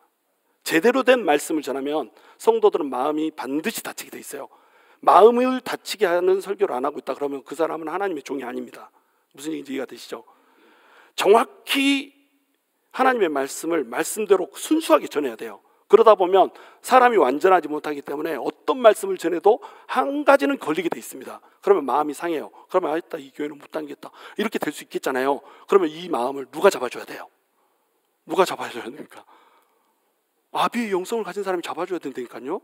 제대로 된 말씀을 전하면 성도들은 마음이 반드시 다치게 돼 있어요. 마음을 다치게 하는 설교를 안 하고 있다 그러면 그 사람은 하나님의 종이 아닙니다. 무슨 얘기인지 이해가 되시죠? 정확히 하나님의 말씀을 말씀대로 순수하게 전해야 돼요. 그러다 보면 사람이 완전하지 못하기 때문에 어떤 말씀을 전해도 한 가지는 걸리게 돼 있습니다. 그러면 마음이 상해요. 그러면 아있다, 이 교회는 못 다니겠다, 이렇게 될 수 있겠잖아요. 그러면 이 마음을 누가 잡아줘야 돼요? 누가 잡아줘야 됩니까? 아비의 영성을 가진 사람이 잡아줘야 된다니까요.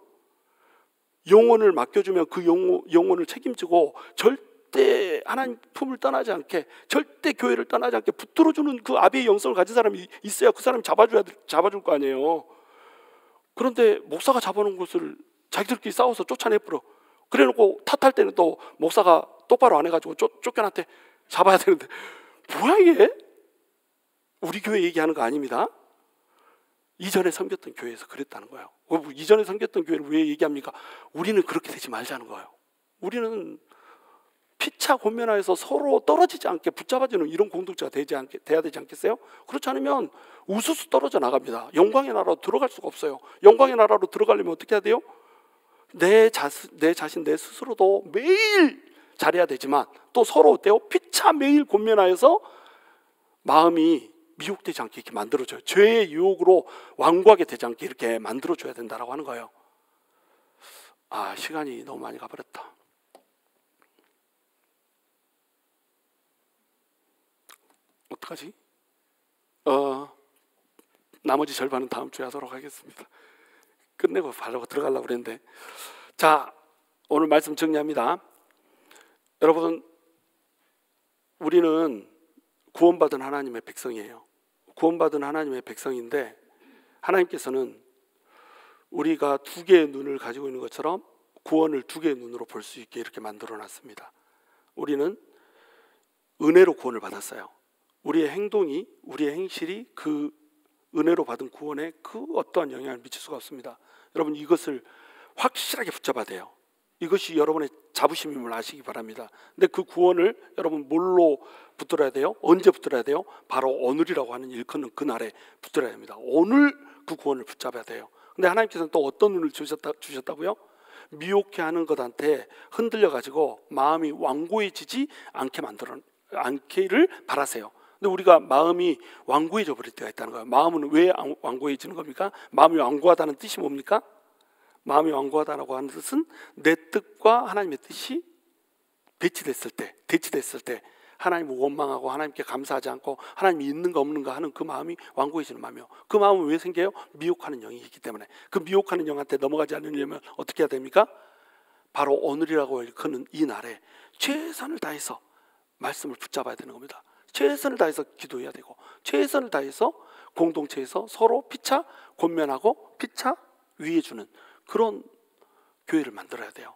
영혼을 맡겨주면 그 영혼을 책임지고 절대 하나님 품을 떠나지 않게, 절대 교회를 떠나지 않게 붙들어주는 그 아비의 영성을 가진 사람이 있어야 그 사람이 잡아줄 거 아니에요. 그런데 목사가 잡아놓은 것을 자기들끼리 싸워서 쫓아내버려. 그래놓고 탓할 때는 또 목사가 똑바로 안 해가지고 쫓겨났대. 잡아야 되는데, 뭐야 이게? 우리 교회 얘기하는 거 아닙니다. 이전에 섬겼던 교회에서 그랬다는 거예요. 이전에 섬겼던 교회를 왜 얘기합니까? 우리는 그렇게 되지 말자는 거예요. 우리는 피차 권면하여서 서로 떨어지지 않게 붙잡아주는 이런 공동체가 돼야 되지 않겠어요? 그렇지 않으면 우수수 떨어져 나갑니다. 영광의 나라로 들어갈 수가 없어요. 영광의 나라로 들어가려면 어떻게 해야 돼요? 내 자신, 내 스스로도 매일 잘해야 되지만 또 서로 어때요? 피차 매일 권면하여서 마음이 미혹되지 않게 이렇게 만들어줘요. 죄의 유혹으로 완고하게 되지 않게 이렇게 만들어줘야 된다라고 하는 거예요. 시간이 너무 많이 가버렸다. 어떡하지? 나머지 절반은 다음 주에 하도록 하겠습니다. 끝내고 바로 들어가려고 그랬는데, 자, 오늘 말씀 정리합니다. 여러분, 우리는 구원받은 하나님의 백성이에요. 구원받은 하나님의 백성인데, 하나님께서는 우리가 두 개의 눈을 가지고 있는 것처럼 구원을 두 개의 눈으로 볼 수 있게 이렇게 만들어 놨습니다. 우리는 은혜로 구원을 받았어요. 우리의 행동이, 우리의 행실이 그 은혜로 받은 구원에 그 어떠한 영향을 미칠 수가 없습니다. 여러분, 이것을 확실하게 붙잡아야 돼요. 이것이 여러분의 자부심임을 아시기 바랍니다. 근데 그 구원을 여러분 뭘로 붙들어야 돼요? 언제 붙들어야 돼요? 바로 오늘이라고 하는 일컫는 그날에 붙들어야 됩니다. 오늘 그 구원을 붙잡아야 돼요. 근데 하나님께서는 또 어떤 눈을 주셨다고요? 미혹해 하는 것한테 흔들려 가지고 마음이 완고해지지 않기를 바라세요. 근데 우리가 마음이 완고해져 버릴 때가 있다는 거예요. 마음은 왜 완고해지는 겁니까? 마음이 완고하다는 뜻이 뭡니까? 마음이 완고하다라고 하는 뜻은 내 뜻과 하나님의 뜻이 대치됐을 때 하나님을 원망하고 하나님께 감사하지 않고 하나님이 있는가 없는가 하는 그 마음이 완고해지는 마음이요. 그 마음은 왜 생겨요? 미혹하는 영이 있기 때문에. 그 미혹하는 영한테 넘어가지 않으려면 어떻게 해야 됩니까? 바로 오늘이라고 일컫는 이 날에 최선을 다해서 말씀을 붙잡아야 되는 겁니다. 최선을 다해서 기도해야 되고, 최선을 다해서 공동체에서 서로 피차 권면하고 피차 위해주는 그런 교회를 만들어야 돼요.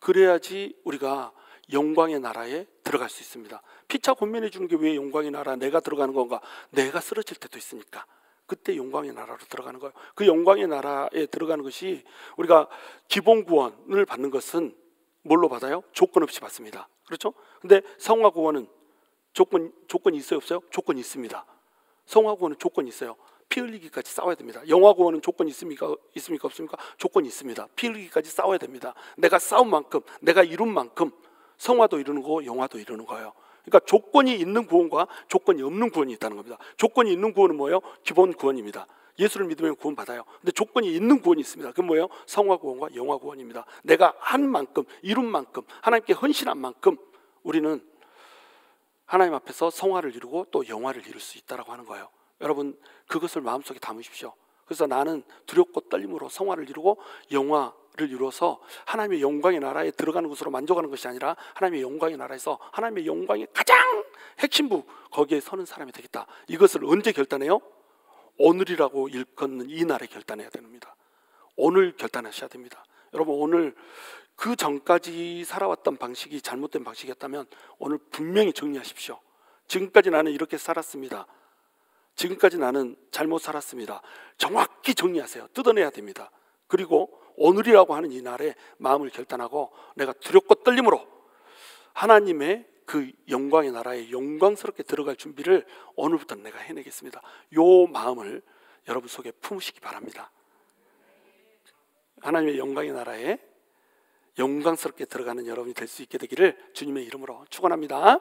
그래야지 우리가 영광의 나라에 들어갈 수 있습니다. 피차 권면해 주는 게 왜 영광의 나라, 내가 들어가는 건가? 내가 쓰러질 때도 있으니까 그때 영광의 나라로 들어가는 거예요. 그 영광의 나라에 들어가는 것이, 우리가 기본 구원을 받는 것은 뭘로 받아요? 조건 없이 받습니다. 그렇죠? 근데 성화 구원은 조건이 있어요, 없어요? 조건이 있습니다. 성화 구원은 조건이 있어요. 피 흘리기까지 싸워야 됩니다. 영화 구원은 조건이 있습니까? 없습니까? 조건이 있습니다. 피 흘리기까지 싸워야 됩니다. 내가 싸운 만큼, 내가 이룬 만큼 성화도 이루는 거고 영화도 이루는 거예요. 그러니까 조건이 있는 구원과 조건이 없는 구원이 있다는 겁니다. 조건이 있는 구원은 뭐예요? 기본 구원입니다. 예수를 믿으면 구원 받아요. 근데 조건이 있는 구원이 있습니다. 그건 뭐예요? 성화 구원과 영화 구원입니다. 내가 한 만큼, 이룬 만큼, 하나님께 헌신한 만큼 우리는 하나님 앞에서 성화를 이루고 또 영화를 이룰 수 있다라고 하는 거예요. 여러분, 그것을 마음속에 담으십시오. 그래서 나는 두렵고 떨림으로 성화를 이루고 영화를 이루어서 하나님의 영광의 나라에 들어가는 것으로 만족하는 것이 아니라 하나님의 영광의 나라에서 하나님의 영광의 가장 핵심부, 거기에 서는 사람이 되겠다. 이것을 언제 결단해요? 오늘이라고 일컫는 이 날에 결단해야 됩니다. 오늘 결단하셔야 됩니다. 여러분, 오늘 그 전까지 살아왔던 방식이 잘못된 방식이었다면 오늘 분명히 정리하십시오. 지금까지 나는 이렇게 살았습니다. 지금까지 나는 잘못 살았습니다. 정확히 정리하세요. 뜯어내야 됩니다. 그리고 오늘이라고 하는 이 날에 마음을 결단하고 내가 두렵고 떨림으로 하나님의 그 영광의 나라에 영광스럽게 들어갈 준비를 오늘부터 내가 해내겠습니다. 요 마음을 여러분 속에 품으시기 바랍니다. 하나님의 영광의 나라에 영광스럽게 들어가는 여러분이 될 수 있게 되기를 주님의 이름으로 축원합니다.